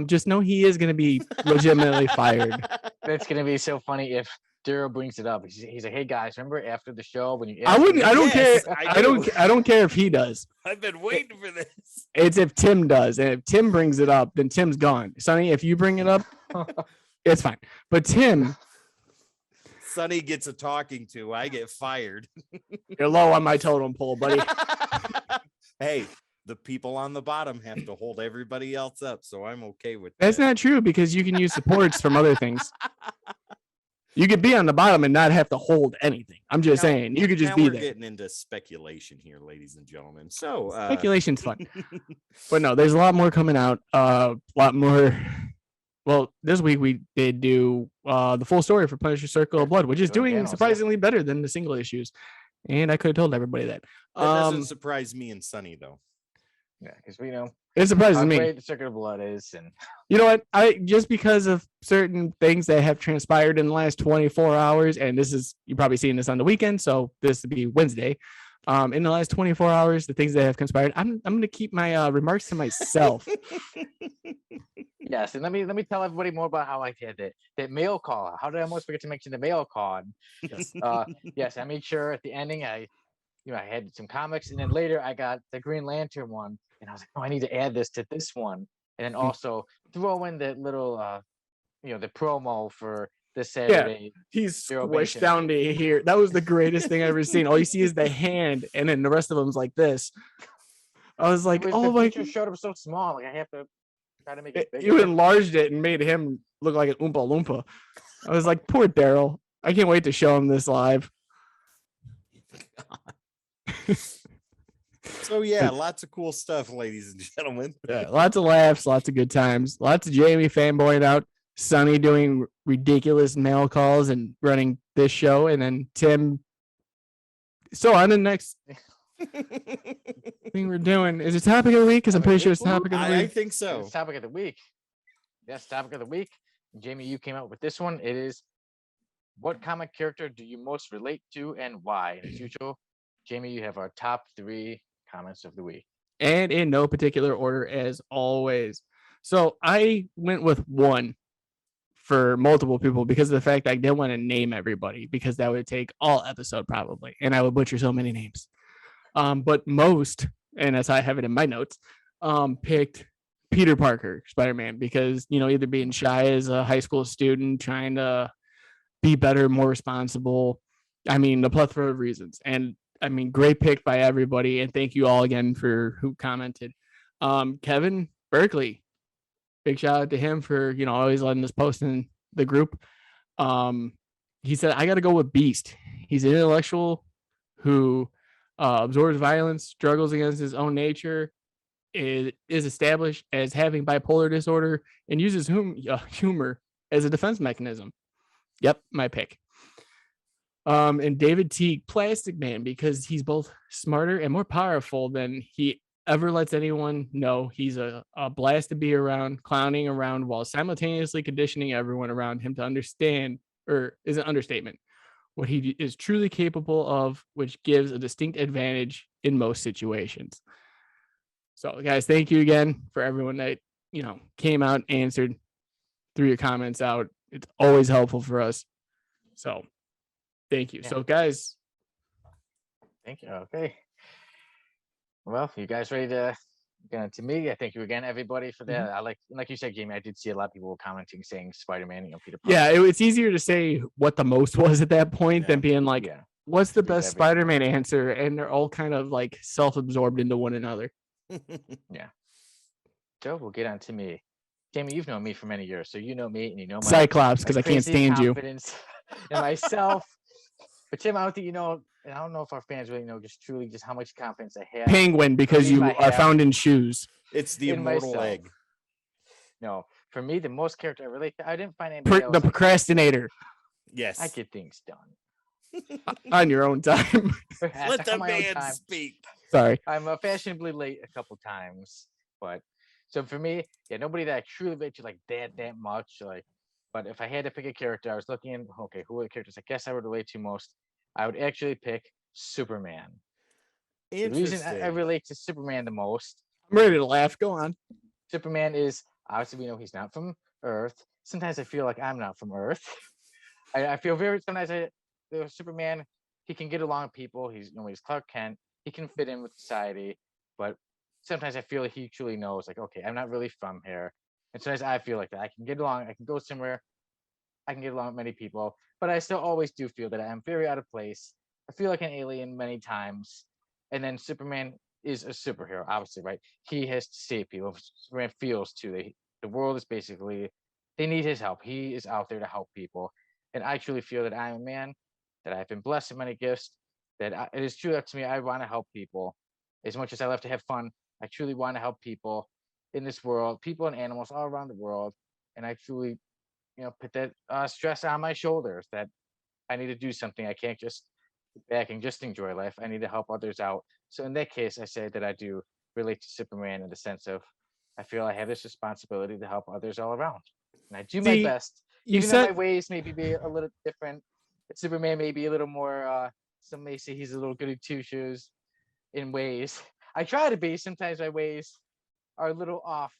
Speaker 3: just know he is going to be legitimately fired.
Speaker 1: That's going to be so funny if Daryl brings it up. He's like, "Hey guys, remember after the show when you?"
Speaker 3: I don't care.
Speaker 2: Yes,
Speaker 3: I don't care if he does.
Speaker 2: I've been waiting for this.
Speaker 3: It's if Tim does, and if Tim brings it up, then Tim's gone. Sonny, if you bring it up, it's fine. But Tim.
Speaker 2: Sonny gets a talking to. I get fired.
Speaker 3: You're low on my totem pole, buddy.
Speaker 2: Hey, the people on the bottom have to hold everybody else up, so I'm okay with that.
Speaker 3: That's not true, because you can use supports from other things. You could be on the bottom and not have to hold anything. I'm just saying, you could just be there.
Speaker 2: We're getting into speculation here, ladies and gentlemen. So
Speaker 3: speculation's fun. But no, there's a lot more coming out. A lot more. Well, this week we did do the full story for Punisher Circle of Blood, which is doing surprisingly better than the single issues. And I could have told everybody that.
Speaker 2: That doesn't surprise me and Sonny, though.
Speaker 1: Yeah, because we know
Speaker 3: it surprises
Speaker 1: how
Speaker 3: me.
Speaker 1: great the Circle of Blood is, and
Speaker 3: you know what? I just because of certain things that have transpired in the last 24 hours, and this is you're probably seeing this on the weekend, so this would be Wednesday. In the last 24 hours, the things that have conspired, I'm going to keep my remarks to myself.
Speaker 1: Yes, and let me tell everybody more about how I did it. That mail call. How did I almost forget to mention the mail call? Yes, yes, I made sure at the ending I had some comics, and then later I got the Green Lantern one, and I was like, oh, I need to add this to this one, and then also throw in the little, the promo for this Saturday.
Speaker 3: Yeah, he's squished down to here. That was the greatest thing I've ever seen. All you see is the hand, and then the rest of them's like this. I was like, oh my!
Speaker 1: The showed up so small. Like I have to try to make it bigger.
Speaker 3: You enlarged it and made him look like an Oompa Loompa. I was like, poor Daryl. I can't wait to show him this live.
Speaker 2: So yeah, lots of cool stuff, ladies and gentlemen.
Speaker 3: Yeah, lots of laughs, lots of good times, lots of Jamie fanboying out, Sonny doing ridiculous mail calls and running this show, and then Tim. So on the next thing we're doing is it topic of the week, because I'm pretty sure it's topic of the week.
Speaker 2: I think so.
Speaker 1: It's topic of the week. Yes, topic of the week. Jamie, you came out with this one. It is, what comic character do you most relate to and why? And as usual, Jamie, you have our top 3 comments of the week.
Speaker 3: And in no particular order, as always. So I went with one for multiple people because of the fact I didn't want to name everybody, because that would take all episode probably, and I would butcher so many names. But most, and as I have it in my notes, picked Peter Parker, Spider-Man, because, either being shy as a high school student, trying to be better, more responsible. I mean, the plethora of reasons. And I mean, great pick by everybody. And thank you all again for who commented. Kevin Berkeley, big shout out to him for, always letting us post in the group. He said, I got to go with Beast. He's an intellectual who absorbs violence, struggles against his own nature, is established as having bipolar disorder, and uses humor as a defense mechanism. Yep, my pick. And David Teague, Plastic Man, because he's both smarter and more powerful than he ever lets anyone know. He's a blast to be around, clowning around while simultaneously conditioning everyone around him to understand, or is an understatement, what he is truly capable of, which gives a distinct advantage in most situations. So, guys, thank you again for everyone that, came out, answered, threw your comments out. It's always helpful for us. So, thank you.
Speaker 1: Yeah.
Speaker 3: So, guys,
Speaker 1: Thank you. Okay. Well, you guys ready to get into me? I thank you again, everybody, for that. I like you said, Jamie. I did see a lot of people commenting saying Spider-Man, Peter Parker.
Speaker 3: Yeah, it's easier to say what the most was at that point than being like,
Speaker 1: Yeah.
Speaker 3: what's the
Speaker 1: Screws
Speaker 3: best
Speaker 1: everything.
Speaker 3: Spider-Man answer? And they're all kind of like self-absorbed into one another.
Speaker 1: Yeah. So we'll get on to me. Jamie, you've known me for many years, so you know me and you know my
Speaker 3: Cyclops, because I can't
Speaker 1: crazy
Speaker 3: stand you.
Speaker 1: confidence in myself. But Tim, I don't think you know, and I don't know if our fans really know just truly just how much confidence I have.
Speaker 3: Penguin, because
Speaker 1: believe
Speaker 3: you
Speaker 1: I
Speaker 3: are
Speaker 1: have
Speaker 3: found in shoes.
Speaker 2: It's the
Speaker 1: in
Speaker 2: immortal
Speaker 1: myself.
Speaker 2: egg.
Speaker 1: No, for me, the most character I relate to, I didn't find anybody else.
Speaker 3: The procrastinator
Speaker 2: Yes.
Speaker 1: I get things done.
Speaker 3: on your own time.
Speaker 2: Let the man speak.
Speaker 3: Sorry.
Speaker 1: I'm fashionably late a couple times, but so for me, yeah, nobody that I truly relate to like that much. Like, but if I had to pick a character, I was looking. Okay, who are the characters I guess I would relate to most? I would actually pick Superman. The reason I relate to Superman the most.
Speaker 3: I'm ready to laugh. Go on.
Speaker 1: Superman is obviously we know he's not from Earth. Sometimes I feel like I'm not from Earth. I feel sometimes Superman, he can get along with people. He's Clark Kent. He can fit in with society, but sometimes I feel like he truly knows, like, okay, I'm not really from here. And sometimes I feel like that. I can get along. I can go somewhere. I can get along with many people, but I still always do feel that I am very out of place. I feel like an alien many times. And then Superman is a superhero, obviously, right? He has to save people. Superman feels too. The world is basically, they need his help. He is out there to help people. And I truly feel that I'm a man, that I've been blessed with many gifts, that it is true up to me. I want to help people. As much as I love to have fun, I truly want to help people in this world, people and animals all around the world. And I truly, put that stress on my shoulders that I need to do something. I can't just sit back and just enjoy life. I need to help others out. So in that case, I say that I do relate to Superman in the sense of I feel I have this responsibility to help others all around. And I do my best. Even though my ways maybe be a little different. Superman may be a little more, some may say he's a little goody two shoes in ways. I try to be. Sometimes my ways are a little off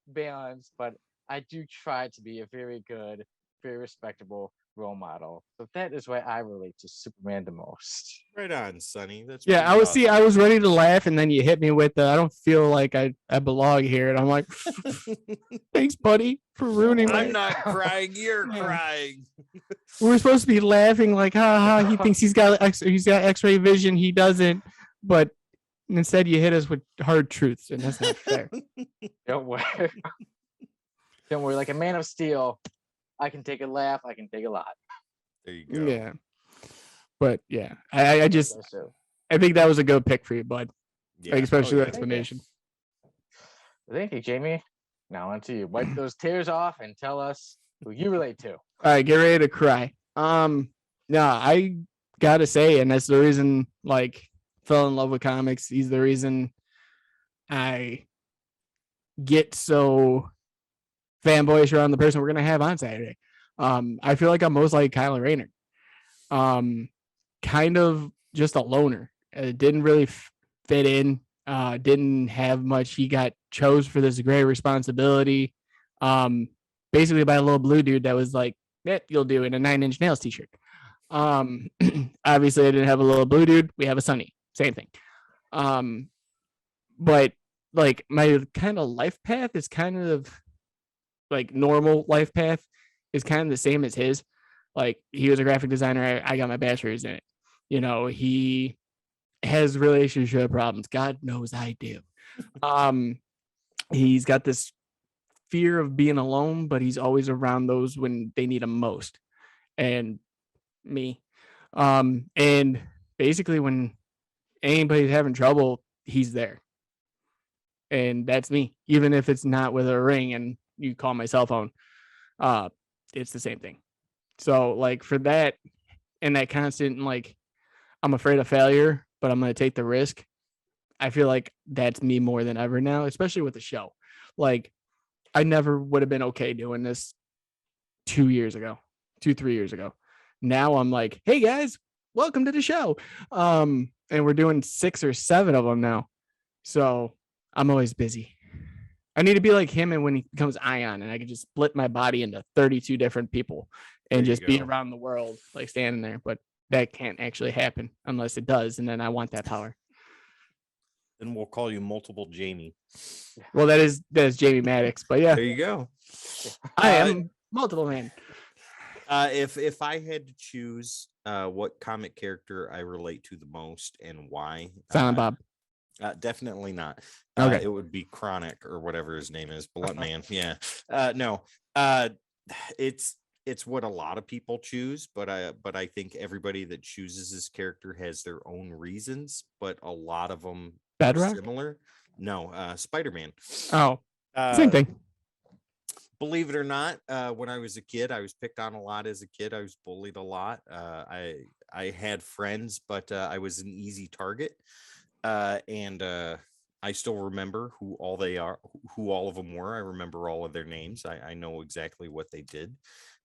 Speaker 1: balance, but I do try to be a very good, very respectable role model. So that is why I relate to Superman the most.
Speaker 2: Right on, Sonny. That's
Speaker 3: I was ready to laugh, and then you hit me with the I don't feel like I belong here, and I'm like, thanks, buddy, for ruining my.
Speaker 2: I'm not crying. You're crying.
Speaker 3: We're supposed to be laughing like, ha ha. He thinks he's got X-ray vision. He doesn't, but instead you hit us with hard truths, and that's not fair.
Speaker 1: Don't worry. Don't worry. Like a Man of Steel, I can take a laugh. I can take a lot.
Speaker 2: There you go.
Speaker 3: Yeah. But yeah, I think that was a good pick for you, bud.
Speaker 2: Yeah.
Speaker 3: Like, especially the explanation.
Speaker 1: Thank you, Jamie. Now on to you. Wipe those tears off and tell us who you relate to.
Speaker 3: All right, get ready to cry. I gotta say, and that's the reason, like, fell in love with comics. He's the reason I get so fanboyish around the person we're gonna have on Saturday. I feel like I'm most like Kylo Rayner. Kind of just a loner. It didn't really fit in. Didn't have much. He got chose for this great responsibility. Basically by a little blue dude that was like, yeah, you'll do in a 9 Inch Nails t-shirt. Obviously I didn't have a little blue dude. We have a Sunny. Same thing. But like my kind of life path is kind of like normal life path is kind of the same as his. Like, he was a graphic designer. I got my bachelor's in it. He has relationship problems. God knows I do. He's got this fear of being alone, but he's always around those when they need him most. And me. And basically when anybody's having trouble, he's there. And that's me. Even if it's not with a ring and you call my cell phone, it's the same thing. So like for that and that constant, like, I'm afraid of failure, but I'm going to take the risk. I feel like that's me more than ever now, especially with the show. Like, I never would have been okay doing this 3 years ago. Now I'm like, hey guys, welcome to the show. And we're doing 6 or 7 of them now. So I'm always busy. I need to be like him, and when he becomes Ion, and I can just split my body into 32 different people and just be around the world, like standing there. But that can't actually happen unless it does, and then I want that power.
Speaker 2: Then we'll call you multiple Jamie.
Speaker 3: Well, that is Jamie Maddox, but yeah,
Speaker 2: There you go.
Speaker 3: I am multiple man.
Speaker 2: If I had to choose what comic character I relate to the most and why,
Speaker 3: Silent Bob.
Speaker 2: definitely not.
Speaker 3: Okay.
Speaker 2: It would be Chronic or whatever his name is, Blunt Man. Yeah. No. It's what a lot of people choose, but I think everybody that chooses this character has their own reasons, but a lot of them are
Speaker 3: Bedrock?
Speaker 2: similar. No, Spider-Man.
Speaker 3: Oh, same thing.
Speaker 2: Believe it or not, when I was a kid, I was picked on a lot as a kid. I was bullied a lot. I had friends, but I was an easy target. And I still remember who all of them were. I remember all of their names. I know exactly what they did,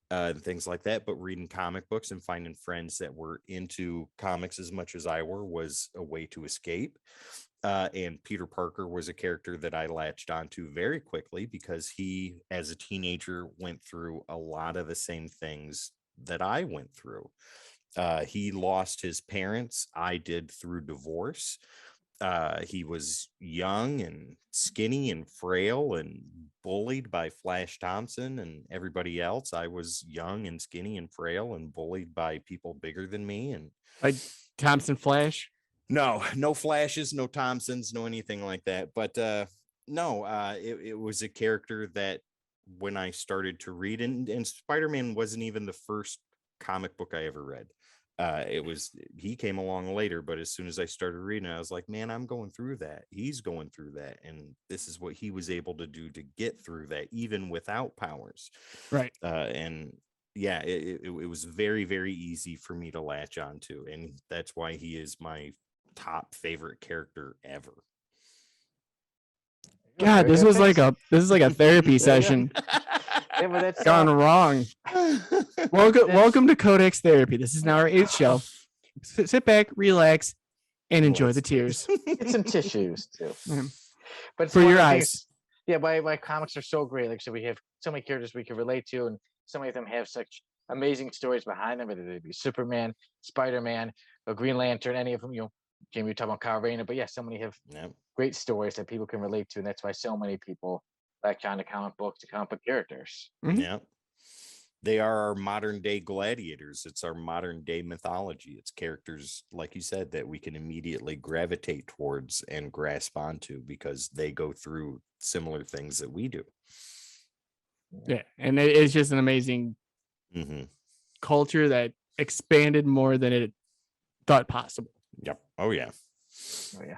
Speaker 2: and things like that. But reading comic books and finding friends that were into comics as much as I were was a way to escape. And Peter Parker was a character that I latched onto very quickly because he, as a teenager, went through a lot of the same things that I went through. He lost his parents. I did through divorce. He was young and skinny and frail and bullied by Flash Thompson and everybody else. I was young and skinny and frail and bullied by people bigger than me. And
Speaker 3: Like Thompson Flash.
Speaker 2: no Flashes, no Thompsons, no anything like that. But it was a character that when I started to read, and Spider-Man wasn't even the first comic book I ever read. He came along later, but as soon as I started reading, I was like, man, I'm going through that. He's going through that. And this is what he was able to do to get through that, even without powers.
Speaker 3: Right.
Speaker 2: And yeah, it was very, very easy for me to latch onto. And that's why he is my top favorite character ever.
Speaker 3: God, this is like a therapy session.
Speaker 1: Yeah, but that's
Speaker 3: Gone wrong. Welcome to Codex Therapy. This is now our 8th show. Sit back, relax, and enjoy the tears.
Speaker 1: Get some tissues too. But it's
Speaker 3: For
Speaker 1: one
Speaker 3: your
Speaker 1: of the
Speaker 3: eyes.
Speaker 1: things- yeah, why comics are so great. Like, so we have so many characters we can relate to, and so many of them have such amazing stories behind them, whether they be Superman, Spider-Man, or Green Lantern, any of them. Jamie, you're talking about Kyle Rayner, but yeah, so many have great stories that people can relate to, and that's why so many people latch on to comic books, to comic book characters.
Speaker 3: Mhm.
Speaker 2: Yeah. They are our modern day gladiators. It's our modern day mythology. It's characters, like you said, that we can immediately gravitate towards and grasp onto because they go through similar things that we do.
Speaker 3: Yeah, and it's just an amazing culture that expanded more than it thought possible.
Speaker 2: Yep. Oh yeah.
Speaker 1: Oh yeah.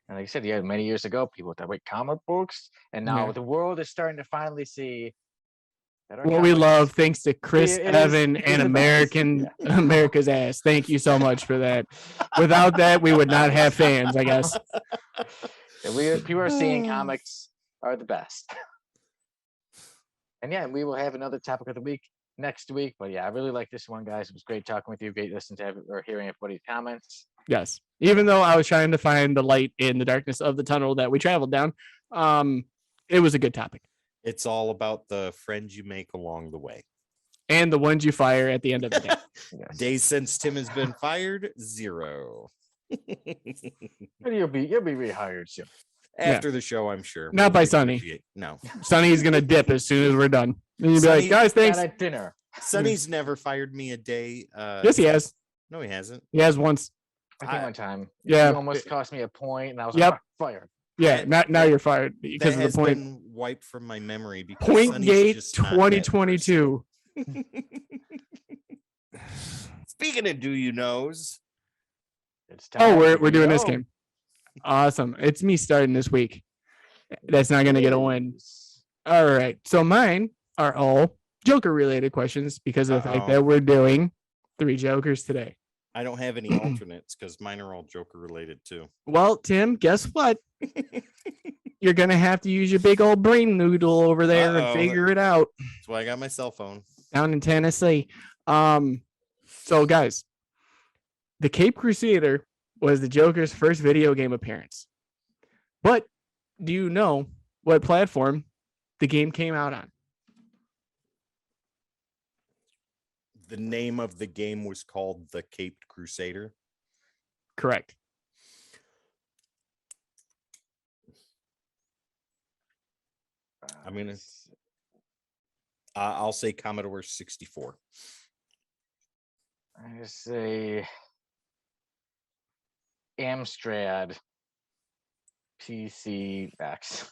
Speaker 1: And like I said, yeah, many years ago, people thought, wait, comic books, and now the world is starting to finally see that our
Speaker 3: what we
Speaker 1: comics-
Speaker 3: love, thanks to Chris
Speaker 1: It is-
Speaker 3: Evan
Speaker 1: it is
Speaker 3: and
Speaker 1: the best.
Speaker 3: America's ass. Thank you so much for that. Without that, we would not have fans, I guess.
Speaker 1: Yeah, people are seeing comics are the best. And yeah, we will have another topic of the week next week. But yeah, I really like this one, guys. It was great talking with you. Great listening to or hearing everybody's comments.
Speaker 3: Yes. Even though I was trying to find the light in the darkness of the tunnel that we traveled down, it was a good topic.
Speaker 2: It's all about the friends you make along the way.
Speaker 3: And the ones you fire at the end of the day.
Speaker 1: Yes.
Speaker 2: Days since Tim has been fired, 0.
Speaker 1: But you'll be rehired soon.
Speaker 2: After the show, I'm sure.
Speaker 3: Not by Sonny.
Speaker 2: No.
Speaker 3: Sonny's going to dip as soon as we're done. And you'll be
Speaker 2: Sonny-
Speaker 3: like, guys, thanks.
Speaker 1: At dinner.
Speaker 2: Sonny's never fired me a day.
Speaker 3: Yes, he has.
Speaker 2: No, he hasn't.
Speaker 3: He has once.
Speaker 1: I think one time.
Speaker 3: Yeah.
Speaker 1: It almost cost me a point, and I was
Speaker 3: Yep.
Speaker 1: like, fired.
Speaker 3: Yeah, now you're fired because
Speaker 2: That
Speaker 3: of the
Speaker 2: has
Speaker 3: point.
Speaker 2: been wiped from my memory because
Speaker 3: Point
Speaker 2: Sonny's
Speaker 3: Gate
Speaker 2: just not that person.
Speaker 3: 2022.
Speaker 2: Speaking of do you knows,
Speaker 1: It's time.
Speaker 3: Oh, we're
Speaker 1: to
Speaker 3: doing this
Speaker 1: go.
Speaker 3: game. Awesome. It's me starting this week. That's not going to get a win. All right. So mine are all Joker related questions because of the fact that we're doing 3 Jokers today.
Speaker 2: I don't have any alternates because mine are all Joker related too.
Speaker 3: Well, Tim, guess what? You're going to have to use your big old brain noodle over there and figure it out
Speaker 2: That's why I got my cell phone.
Speaker 3: down in Tennessee. So guys, the Cape Crusader was the Joker's first video game appearance. But do you know what platform the game came out on?
Speaker 2: The name of the game was called The Caped Crusader.
Speaker 3: Correct.
Speaker 2: I'm gonna. I'll say Commodore 64.
Speaker 1: I say Amstrad PCX.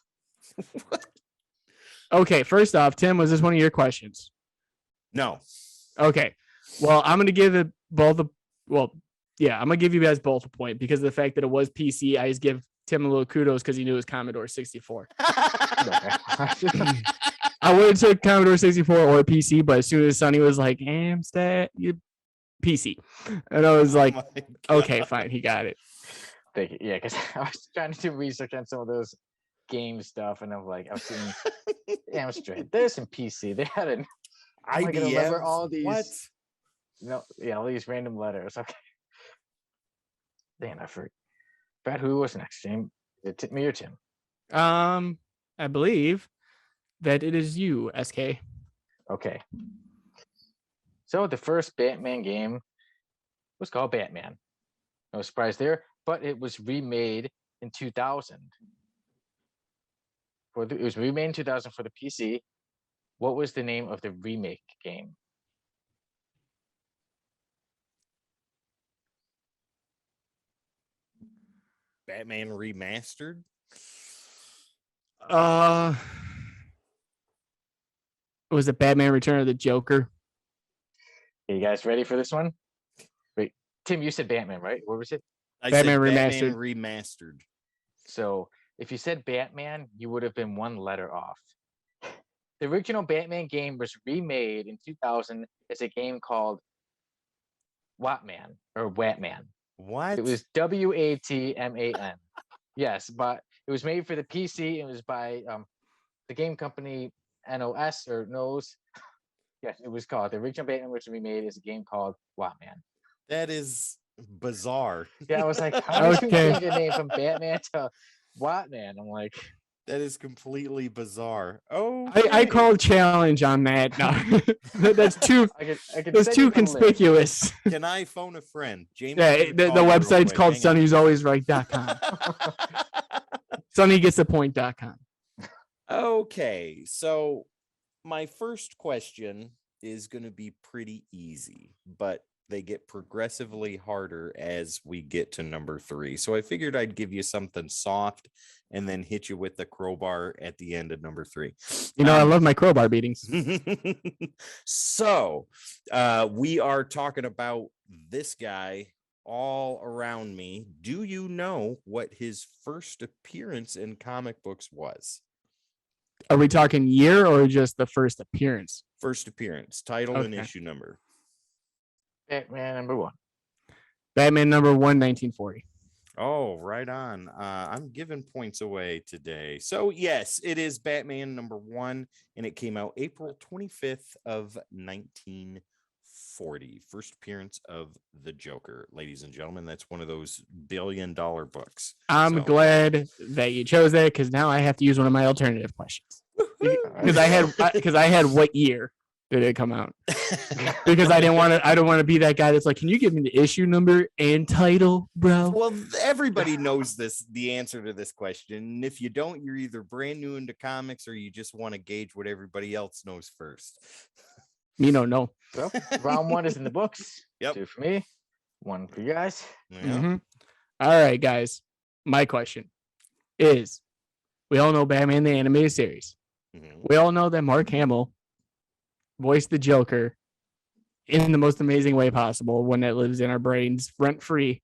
Speaker 3: Okay, first off, Tim, was this one of your questions?
Speaker 2: No.
Speaker 3: Okay. Well, I'm gonna give it both a I'm gonna give you guys both a point because of the fact that it was PC. I just give Tim a little kudos because he knew it was Commodore 64. I would have took Commodore 64 or PC, but as soon as Sonny was like Amstrad, PC, and I was like, okay, fine, he got it.
Speaker 1: Thank you. Yeah, because I was trying to do research on some of those game stuff, and I'm like, I've seen Amstrad. There's some PC. They had an. I'm gonna remember all these.
Speaker 2: What?
Speaker 1: No, yeah, all these random letters. Okay. Damn, I forgot. Brad, who was next? James, is it me or Tim?
Speaker 3: I believe that it is you, SK.
Speaker 1: Okay. So the first Batman game was called Batman. No surprise there, but it was remade in 2000. It was remade in 2000 for the PC. What was the name of the remake game?
Speaker 2: Batman Remastered?
Speaker 3: Was it Batman Return of the Joker?
Speaker 1: Are you guys ready for this one? Wait, Tim, you said Batman, right? What was it?
Speaker 2: I
Speaker 3: Batman
Speaker 2: said
Speaker 3: Remastered.
Speaker 2: Batman Remastered.
Speaker 1: So if you said Batman, you would have been one letter off. The original Batman game was remade in 2000 as a game called Watman or Watman.
Speaker 2: What?
Speaker 1: It was WATMAN. Yes, but it was made for the PC. It was by the game company NOS or NOS. Yes, it was called. The original Batman was remade as a game called Watman.
Speaker 2: That is bizarre.
Speaker 1: Yeah, I was like, how did you
Speaker 3: Okay.
Speaker 1: change your name from Batman to Watman? I'm like,
Speaker 2: That is completely bizarre. Oh,
Speaker 3: I call a challenge on that. No, that's too
Speaker 1: I could
Speaker 3: that's
Speaker 1: send
Speaker 3: too
Speaker 1: you the link.
Speaker 3: conspicuous.
Speaker 2: Can I phone a friend? James.
Speaker 3: Yeah,
Speaker 2: I'm
Speaker 3: the
Speaker 2: gonna call you real
Speaker 3: website's
Speaker 2: quick.
Speaker 3: called
Speaker 2: Hang on.
Speaker 3: Sonny'sAlwaysRight.com. Sonny gets the point.com.
Speaker 2: Okay, so my first question is going to be pretty easy, but they get progressively harder as we get to number 3. So I figured I'd give you something soft and then hit you with the crowbar at the end of number 3.
Speaker 3: You know, I love my crowbar beatings.
Speaker 2: So we are talking about this guy all around me. Do you know what his first appearance in comic books was?
Speaker 3: Are we talking year or just the first appearance?
Speaker 2: First appearance, title, and
Speaker 3: Okay.
Speaker 2: issue number.
Speaker 1: Batman number 1.
Speaker 3: Batman number 1, 1940.
Speaker 2: Oh, right on. I'm giving points away today. So yes, it is Batman number 1, and it came out April 25th of 1940. First appearance of the Joker, ladies and gentlemen. That's one of those billion-dollar books.
Speaker 3: I'm glad that you chose that because now I have to use one of my alternative questions. Because I had what year did it come out? Because I don't want to be that guy that's like, can you give me the issue number and title, bro?
Speaker 2: Well, everybody knows the answer to this question. And if you don't, you're either brand new into comics or you just want to gauge what everybody else knows first.
Speaker 3: Me no.
Speaker 1: Well, round 1 is in the books.
Speaker 2: Yep.
Speaker 1: 2 for me, 1 for you guys.
Speaker 2: Yeah.
Speaker 3: Mhm. All right, guys. My question is, we all know Batman the animated series.
Speaker 2: Mhm.
Speaker 3: We all know that Mark Hamill voiced the Joker in the most amazing way possible, one that lives in our brains rent-free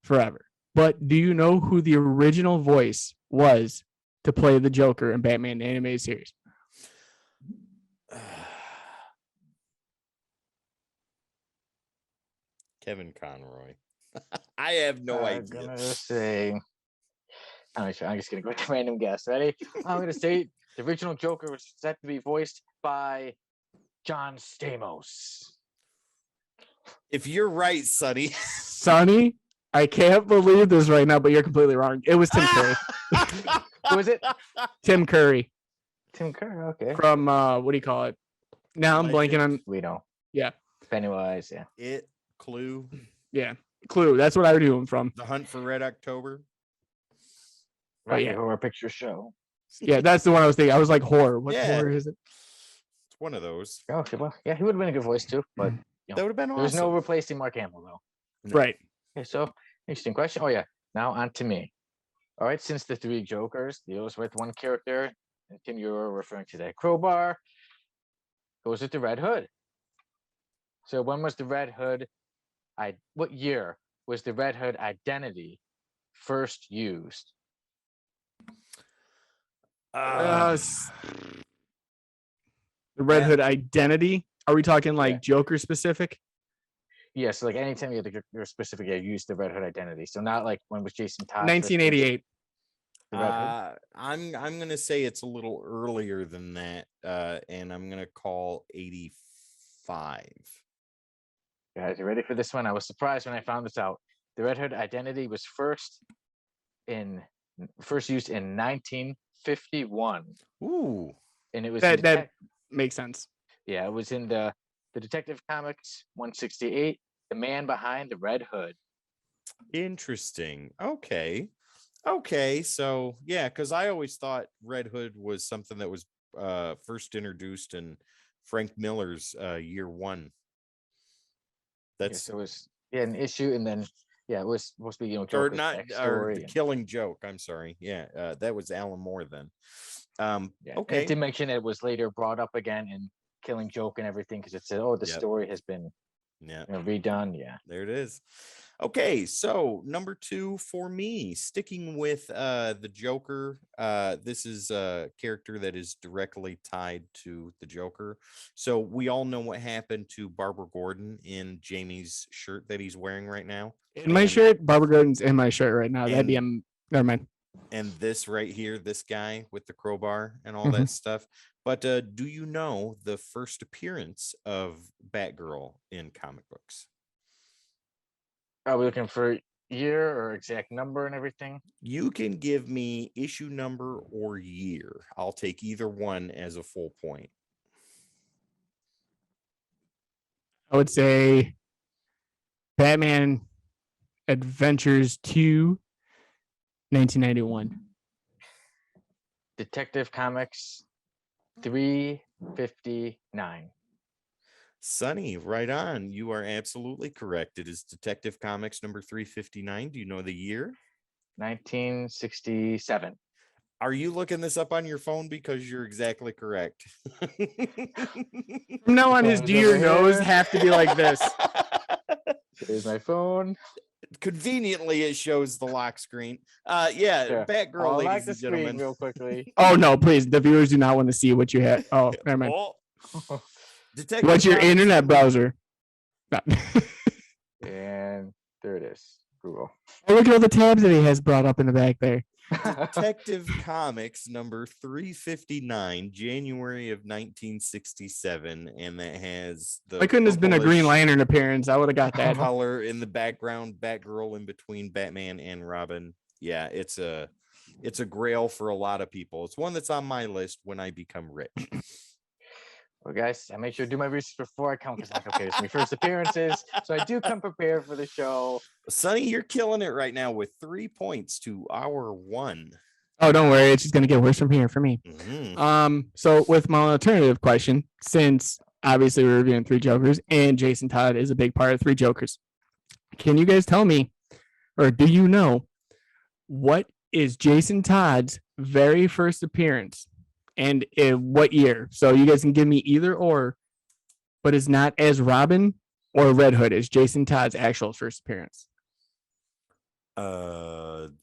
Speaker 3: forever. But do you know who the original voice was to play the Joker in Batman the animated series?
Speaker 2: Kevin Conroy. I have no
Speaker 1: I'm
Speaker 2: idea.
Speaker 1: gonna say. I'm just gonna go with a random guess. Ready? I'm gonna say the original Joker was set to be voiced by John Stamos.
Speaker 2: If you're right, Sonny.
Speaker 3: Sonny, I can't believe this right now, but you're completely wrong. It was Tim Curry.
Speaker 1: Who is it?
Speaker 3: Tim Curry
Speaker 1: Tim Curry. Okay.
Speaker 3: from what do you call it? Now I'm blanking on.
Speaker 1: We know.
Speaker 3: Yeah.
Speaker 1: Pennywise, yeah.
Speaker 2: It, Clue,
Speaker 3: Yeah, Clue. That's what I would do him from.
Speaker 2: The Hunt for Red October.
Speaker 1: Rocky
Speaker 3: yeah.
Speaker 1: Horror Picture Show.
Speaker 3: Yeah, that's the one I was thinking. I was like horror. What
Speaker 2: Yeah.
Speaker 3: horror is it?
Speaker 2: It's one of those.
Speaker 1: Oh, okay, well, yeah, he would have been a good voice too, but
Speaker 2: That would have been
Speaker 1: there's no
Speaker 2: awesome.
Speaker 1: replacing Mark Hamill though.
Speaker 2: No.
Speaker 3: Right.
Speaker 1: Okay, so interesting question. Oh yeah, now on to me. All right, since the three Jokers deals with one character, and Tim, you were referring to that crowbar, goes with the Red Hood. So when was the Red Hood? What year was the Red Hood identity first used?
Speaker 3: The Red
Speaker 2: Yeah.
Speaker 3: Hood identity. Are we talking like
Speaker 1: Yeah.
Speaker 3: Joker specific?
Speaker 1: Yeah, so like anytime you have your specific, use the Red Hood identity. So not like when was Jason Todd?
Speaker 3: 1988.
Speaker 1: The Red Hood?
Speaker 2: I'm gonna say it's a little earlier than that, and I'm gonna call 85.
Speaker 1: Guys, you ready for this one? I was surprised when I found this out. The Red Hood identity was first used in 1951,
Speaker 2: Ooh,
Speaker 1: and it was
Speaker 3: That makes sense.
Speaker 1: yeah, it was in the Detective Comics 168. The man behind the Red Hood.
Speaker 2: interesting. Okay, so yeah, because I always thought Red Hood was something that was first introduced in Frank Miller's year one. That's
Speaker 1: So it was an issue, and then it was supposed to be
Speaker 2: or
Speaker 1: Joker's
Speaker 2: not, or
Speaker 1: backstory
Speaker 2: the
Speaker 1: and-
Speaker 2: Killing Joke. I'm sorry. Yeah, that was Alan Moore then.
Speaker 1: Yeah.
Speaker 2: Okay.
Speaker 1: It did mention it was later brought up again in Killing Joke and everything because it said, "Oh, the
Speaker 2: Yep.
Speaker 1: story has been
Speaker 2: Yeah,
Speaker 1: redone." Yeah.
Speaker 2: there it is. Okay, so number 2 for me, sticking with the Joker. This is a character that is directly tied to the Joker. So we all know what happened to Barbara Gordon in Jamie's shirt that he's wearing right now.
Speaker 3: In my
Speaker 2: And-
Speaker 3: shirt, Barbara Gordon's in my shirt right now. That'd be never mind.
Speaker 2: And this right here, this guy with the crowbar and all
Speaker 3: Mhm.
Speaker 2: that stuff. But do you know the first appearance of Batgirl in comic books?
Speaker 1: Are we looking for year or exact number and everything?
Speaker 2: You can give me issue number or year. I'll take either one as a full point.
Speaker 3: I would say Batman Adventures 2, 1991.
Speaker 1: Detective Comics 359.
Speaker 2: Sonny, right on. You are absolutely correct. It is Detective Comics number 359. Do you know the year?
Speaker 1: 1967.
Speaker 2: Are you looking this up on your phone? Because you're exactly correct.
Speaker 3: From now on, his
Speaker 1: Phone's
Speaker 3: do your
Speaker 1: over
Speaker 3: nose
Speaker 1: here.
Speaker 3: have to be like this.
Speaker 1: Here's my phone.
Speaker 2: Conveniently, it shows the lock screen. Yeah,
Speaker 1: Sure.
Speaker 2: Batgirl,
Speaker 1: I'll
Speaker 2: ladies
Speaker 1: lock the
Speaker 2: and
Speaker 1: screen
Speaker 2: gentlemen.
Speaker 1: real quickly.
Speaker 3: Oh no, please. The viewers do not want to see what you have. Oh, never mind.
Speaker 2: Oh, Detective
Speaker 3: What's your
Speaker 2: Comics
Speaker 3: internet
Speaker 2: number-
Speaker 3: browser? No.
Speaker 1: And there it is. Google.
Speaker 3: Oh, look at all the tabs that he has brought up in the back there.
Speaker 2: Detective Comics number 359, January of 1967, and that has the
Speaker 3: Why couldn't have been a Green
Speaker 2: purplish
Speaker 3: Lantern appearance? I would have got that.
Speaker 2: color in the background, Batgirl in between Batman and Robin. Yeah, it's a grail for a lot of people. It's one that's on my list when I become rich.
Speaker 1: Well, guys, I make sure to do my research before I come because, like, okay, it's my first appearances, so I do come prepared for the show.
Speaker 2: Sonny, you're killing it right now with 3 points to our 1.
Speaker 3: Oh, don't worry. It's just gonna get worse from here for me.
Speaker 2: Mhm.
Speaker 3: So with my alternative question, since obviously we're reviewing Three Jokers and Jason Todd is a big part of Three Jokers, can you guys tell me, or do you know, what is Jason Todd's very first appearance and in what year? So you guys can give me either or, but it's not as Robin or Red Hood. It's Jason Todd's actual first appearance.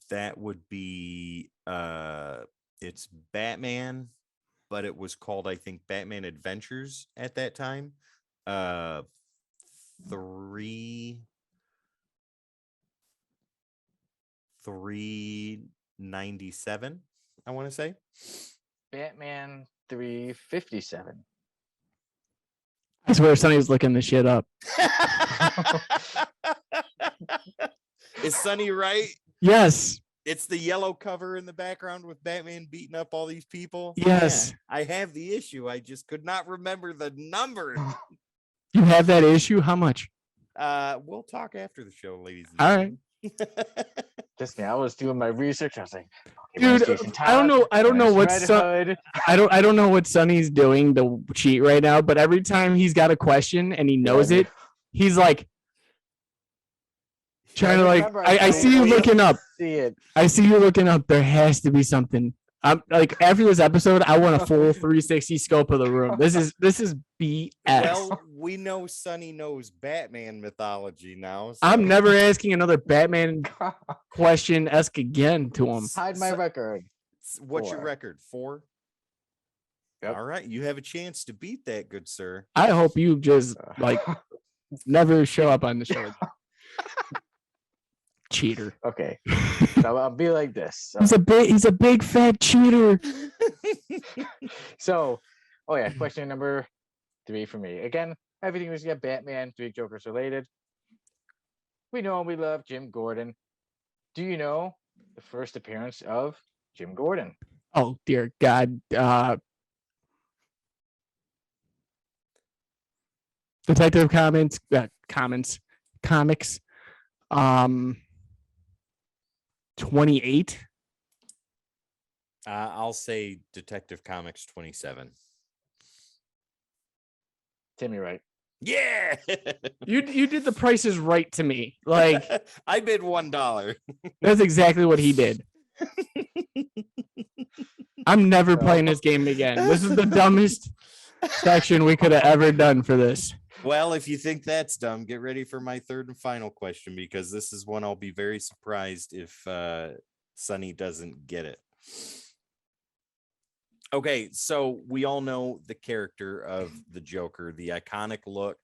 Speaker 2: That would be it's Batman, but it was called, I think, Batman Adventures at that time. 397, I want to say.
Speaker 1: Batman 357.
Speaker 3: I swear Sonny's looking this shit up.
Speaker 2: Is Sonny right?
Speaker 3: Yes.
Speaker 2: It's the yellow cover in the background with Batman beating up all these people.
Speaker 3: Yes.
Speaker 2: Yeah, I have the issue. I just could not remember the number.
Speaker 3: You have that issue? How much?
Speaker 2: We'll talk after the show, ladies and
Speaker 3: All right.
Speaker 2: gentlemen.
Speaker 1: Just me. I was doing my research. I was like, okay,
Speaker 3: Dude,
Speaker 1: where's Jason
Speaker 3: I don't
Speaker 1: Todd?
Speaker 3: know. I don't know
Speaker 1: Where's
Speaker 3: what
Speaker 1: Red
Speaker 3: Son-
Speaker 1: Hood?
Speaker 3: I don't know what Sonny's doing to cheat right now, but every time he's got a question and he knows it, he's like trying to like.
Speaker 1: Remember,
Speaker 3: I see you looking up.
Speaker 1: See it.
Speaker 3: I see you looking up. There has to be something. I'm like after this episode, I want a full 360 scope of the room. This is BS.
Speaker 2: Well, we know Sonny knows Batman mythology now. So.
Speaker 3: I'm never asking another Batman question esque again to him.
Speaker 1: Hide my record.
Speaker 2: What's your
Speaker 1: 4.
Speaker 2: record? 4?
Speaker 1: Yep.
Speaker 2: All right, you have a chance to beat that, good sir.
Speaker 3: I hope you just like never show up on the show again. Cheater.
Speaker 1: Okay. So I'll be like this.
Speaker 3: He's a big fat cheater.
Speaker 1: So, oh yeah, question number 3 for me. Again, everything was Batman, 3 Jokers related. We know and we love Jim Gordon. Do you know the first appearance of Jim Gordon?
Speaker 3: Oh dear God. Detective Comics. 28.
Speaker 2: I'll say Detective Comics 27.
Speaker 1: Timmy, right?
Speaker 2: Yeah.
Speaker 3: You did the prices right to me. Like
Speaker 2: I bid $1.
Speaker 3: that's exactly what he did. I'm never playing this game again. This is the dumbest section we could have ever done for this.
Speaker 2: Well, if you think that's dumb, get ready for my third and final question, because this is one I'll be very surprised if Sonny doesn't get it. Okay, so we all know the character of the Joker, the iconic look,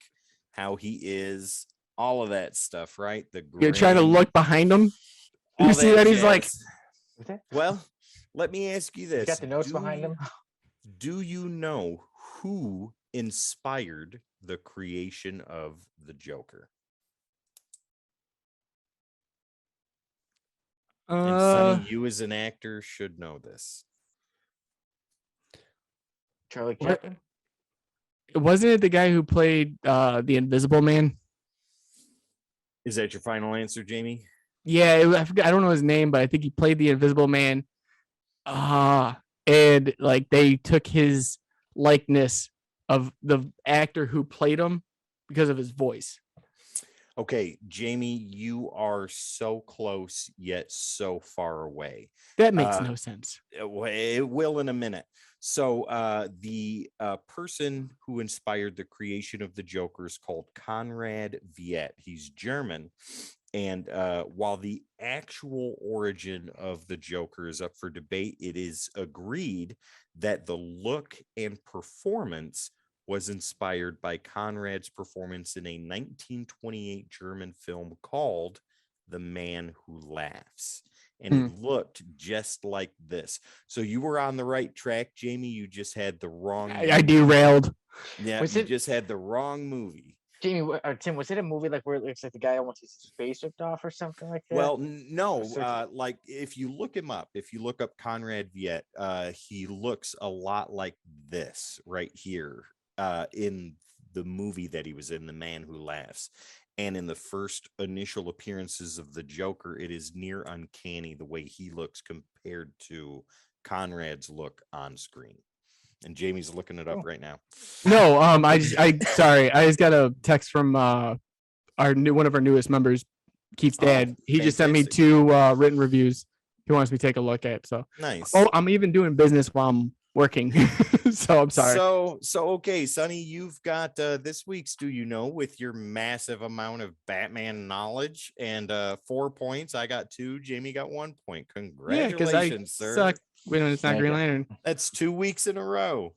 Speaker 2: how he is, all of that stuff, right?
Speaker 3: You're trying to look behind him. You see that? He's like,
Speaker 2: well, let me ask you this.
Speaker 1: You got the notes behind him?
Speaker 2: Do you know who inspired the creation of the Joker? And Sonny, you as an actor should know this.
Speaker 1: Charlie Chaplin?
Speaker 3: Wasn't it the guy who played the Invisible Man?
Speaker 2: Is that your final answer, Jamie?
Speaker 3: Yeah, I don't know his name, but I think he played the Invisible Man. And like they took his likeness of the actor who played him because of his voice.
Speaker 2: Okay, Jamie, you are so close yet so far away.
Speaker 3: That makes no sense.
Speaker 2: It will in a minute. So the person who inspired the creation of the Joker is called Conrad Viet. He's German. And while the actual origin of the Joker is up for debate, it is agreed that the look and performance was inspired by Conrad's performance in a 1928 German film called The Man Who Laughs. And it looked just like this. So you were on the right track, Jamie. You just had the wrong
Speaker 3: I derailed.
Speaker 2: Yeah, you just had the wrong movie.
Speaker 1: Jamie or Tim, was it a movie like where it looks like the guy almost gets his face ripped off or something like that?
Speaker 2: Well, no. Like if you look him up, if you look up Conrad Viet, he looks a lot like this right here in the movie that he was in, The Man Who Laughs. And in the first initial appearances of the Joker, it is near uncanny the way he looks compared to Conrad's look on screen. And Jamie's looking it up right now.
Speaker 3: No, sorry, I just got a text from one of our newest members, Keith's dad. He just sent me 2 written reviews he wants me to take a look at. So
Speaker 2: nice.
Speaker 3: Oh, I'm even doing business while I'm working. So I'm sorry.
Speaker 2: So okay, Sonny, you've got this week's Do You Know with your massive amount of Batman knowledge, and 4 points. I got 2. Jamie got 1 point. Congratulations, sir.
Speaker 3: Suck. Wait, no, it's not Green Lantern.
Speaker 2: That's 2 weeks in a row.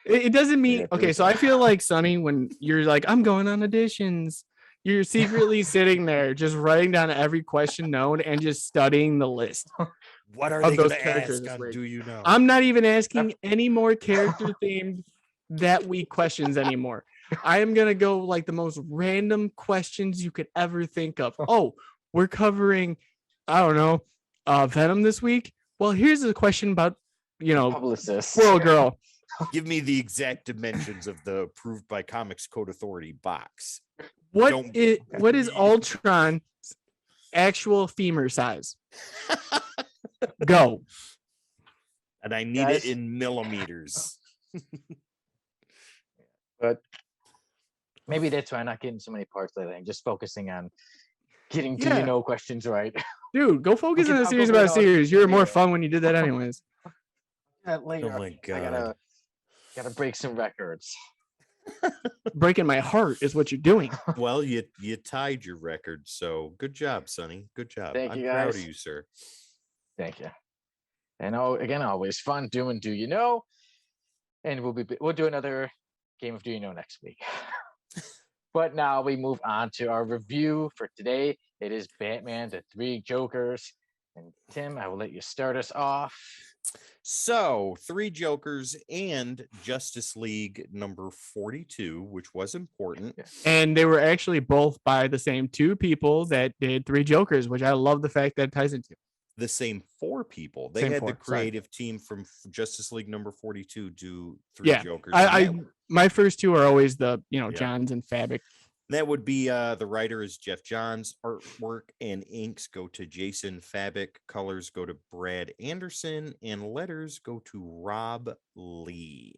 Speaker 3: It doesn't mean okay. So I feel like Sonny, when you're like, I'm going on auditions, you're secretly sitting there just writing down every question known and just studying the list.
Speaker 2: What are they going to ask on Do You Know?
Speaker 3: I'm not even asking any more character themed that week questions anymore. I am going to go like the most random questions you could ever think of. Oh, we're covering, I don't know, Venom this week. Well, here's a question about,
Speaker 1: Publicist.
Speaker 3: Squirrel Girl.
Speaker 2: Give me the exact dimensions of the approved by Comics Code Authority box.
Speaker 3: What is Ultron's actual femur size? Go.
Speaker 2: And I need
Speaker 1: Guys.
Speaker 2: it in millimeters.
Speaker 1: But maybe that's why I'm not getting so many parts lately. I'm just focusing on getting do you know questions right.
Speaker 3: Dude, go focus on a
Speaker 1: I'll
Speaker 3: series
Speaker 1: go
Speaker 3: about a
Speaker 1: right on
Speaker 3: series. You were more
Speaker 1: later.
Speaker 3: fun when you did that anyways.
Speaker 1: Later.
Speaker 2: Oh my
Speaker 1: I
Speaker 2: God.
Speaker 1: gotta break some records.
Speaker 3: Breaking my heart is what you're doing.
Speaker 2: Well, you tied your record, so good job, Sonny. Good job.
Speaker 1: Thank
Speaker 2: I'm
Speaker 1: you,
Speaker 2: proud of
Speaker 1: guys.
Speaker 2: you, sir.
Speaker 1: Thank you. And again, always fun doing Do You Know? And we'll do another game of Do You Know next week. But now we move on to our review for today. It is Batman: The Three Jokers. And Tim, I will let you start us off.
Speaker 2: So, Three Jokers and Justice League number 42, which was important.
Speaker 3: And they were actually both by the same two people that did Three Jokers, which I love the fact that it ties into.
Speaker 2: The same four people. They
Speaker 3: Same
Speaker 2: had
Speaker 3: four,
Speaker 2: the creative team from Justice League number 42 do Three
Speaker 3: Yeah,
Speaker 2: Jokers.
Speaker 3: my first two are always the
Speaker 2: Yeah.
Speaker 3: Johns and Fabric.
Speaker 2: That would be the writer is Jeff Johns, artwork and inks go to Jason Fabic, colors go to Brad Anderson, and letters go to Rob Lee.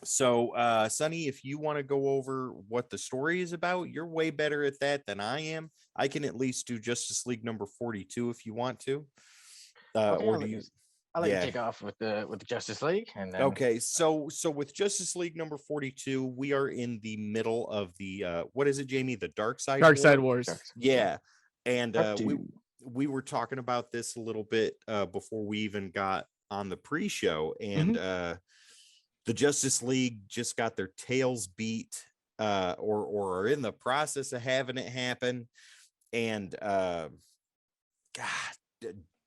Speaker 2: So, Sonny, if you want to go over what the story is about, you're way better at that than I am. I can at least do Justice League number 42 if you want to. Or do you?
Speaker 1: I'll let you kick off with the Justice League, and then
Speaker 2: Okay, so with Justice League number 42, we are in the middle of the what is it, Jamie? The Dark Side
Speaker 3: Wars.
Speaker 2: Yeah, and
Speaker 1: we
Speaker 2: we were talking about this a little bit before we even got on the pre-show, and the Justice League just got their tails beat, or are in the process of having it happen, and God.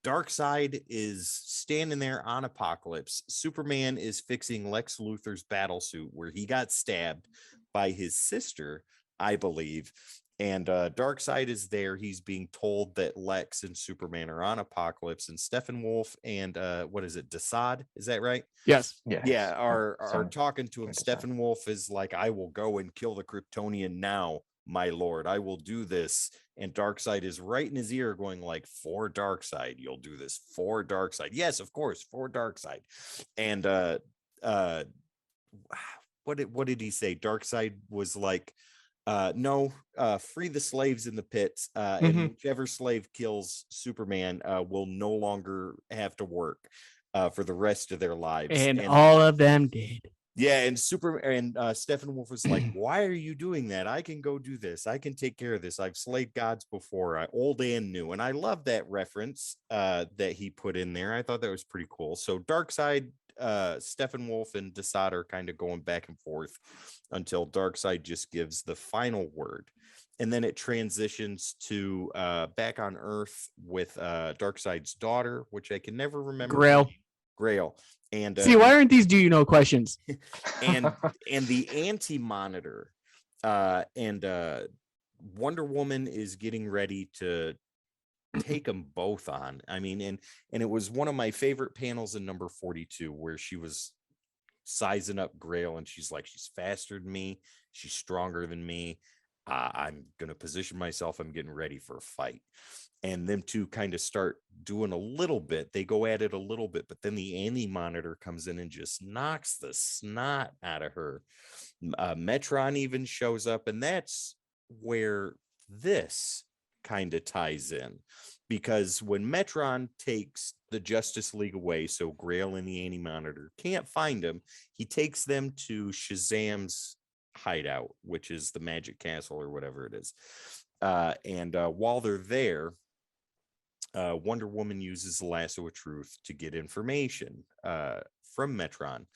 Speaker 2: Darkseid is standing there on Apocalypse. Superman is fixing Lex Luthor's battle suit where he got stabbed by his sister, I believe. And Darkseid is there. He's being told that Lex and Superman are on Apocalypse, and Steppenwolf and what is it, Desaad? Is that right?
Speaker 3: Yes.
Speaker 2: Yeah, are talking to him. Steppenwolf is like, I will go and kill the Kryptonian now, my lord. I will do this. And Darkseid is right in his ear going like, for Darkseid, you'll do this for Darkseid. Yes, of course, for Darkseid. And what did he say? Darkseid was like, no, free the slaves in the pits, and whichever slave kills Superman will no longer have to work for the rest of their lives.
Speaker 3: And all of them did.
Speaker 2: Yeah, and Steppenwolf was like, why are you doing that? I can go do this. I can take care of this. I've slayed gods before, old and new. And I love that reference that he put in there. I thought that was pretty cool. So Darkseid, Steppenwolf, and Desaad are kind of going back and forth until Darkseid just gives the final word. And then it transitions to back on Earth with Darkseid's daughter, which I can never remember. Grail. And
Speaker 3: see, why aren't these do you know questions?
Speaker 2: and the Anti-Monitor and Wonder Woman is getting ready to take them both on. I mean, and it was one of my favorite panels in number 42 where she was sizing up Grail, and she's like, she's faster than me, she's stronger than me. I'm gonna position myself. I'm getting ready for a fight. And them two kind of start doing a little bit. They go at it a little bit, but then the Anti-Monitor comes in and just knocks the snot out of her. Metron even shows up, and that's where this kind of ties in. Because when Metron takes the Justice League away, so Grail and the Anti-Monitor can't find him, he takes them to Shazam's hideout, which is the Magic Castle or whatever it is. And while they're there, Wonder Woman uses the lasso of truth to get information from Metron,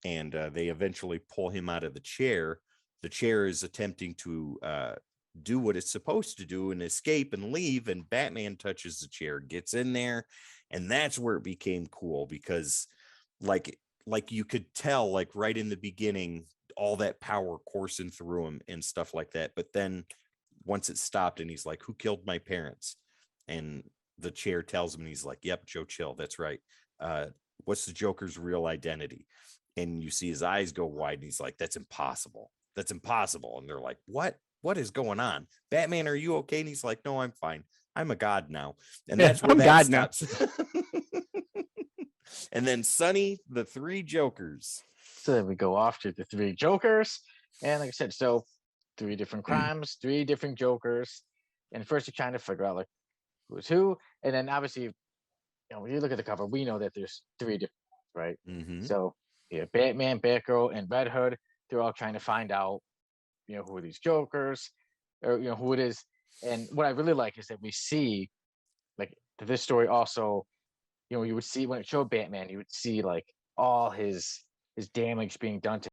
Speaker 2: and they eventually pull him out of the chair. The chair is attempting to do what it's supposed to do and escape and leave, and Batman touches the chair, gets in there, and that's where it became cool, because like you could tell, like right in the beginning, all that power coursing through him and stuff like that. But then once it stopped and he's like, who killed my parents? And the chair tells him, and he's like, yep, Joe Chill, that's right. what's the Joker's real identity? And you see his eyes go wide and he's like, that's impossible. That's impossible. And they're like, what is going on? Batman, are you okay? And he's like, no, I'm fine. I'm a god now. And
Speaker 3: Yeah,
Speaker 2: that's where
Speaker 3: I'm
Speaker 2: that
Speaker 3: God now.
Speaker 2: stops. And then Sonny, the three Jokers.
Speaker 1: So then we go off to the three Jokers. And like I said, so 3 different crimes, 3 different Jokers. And first you're trying to figure out like who's who. And then obviously, you know, when you look at the cover, we know that there's 3 different ones, right?
Speaker 2: Mm-hmm.
Speaker 1: So yeah, Batman, Batgirl, and Red Hood, they're all trying to find out, you know, who are these Jokers, or you know, who it is. And what I really like is that we see like this story also, you know, you would see when it showed Batman, you would see like all his damage being done to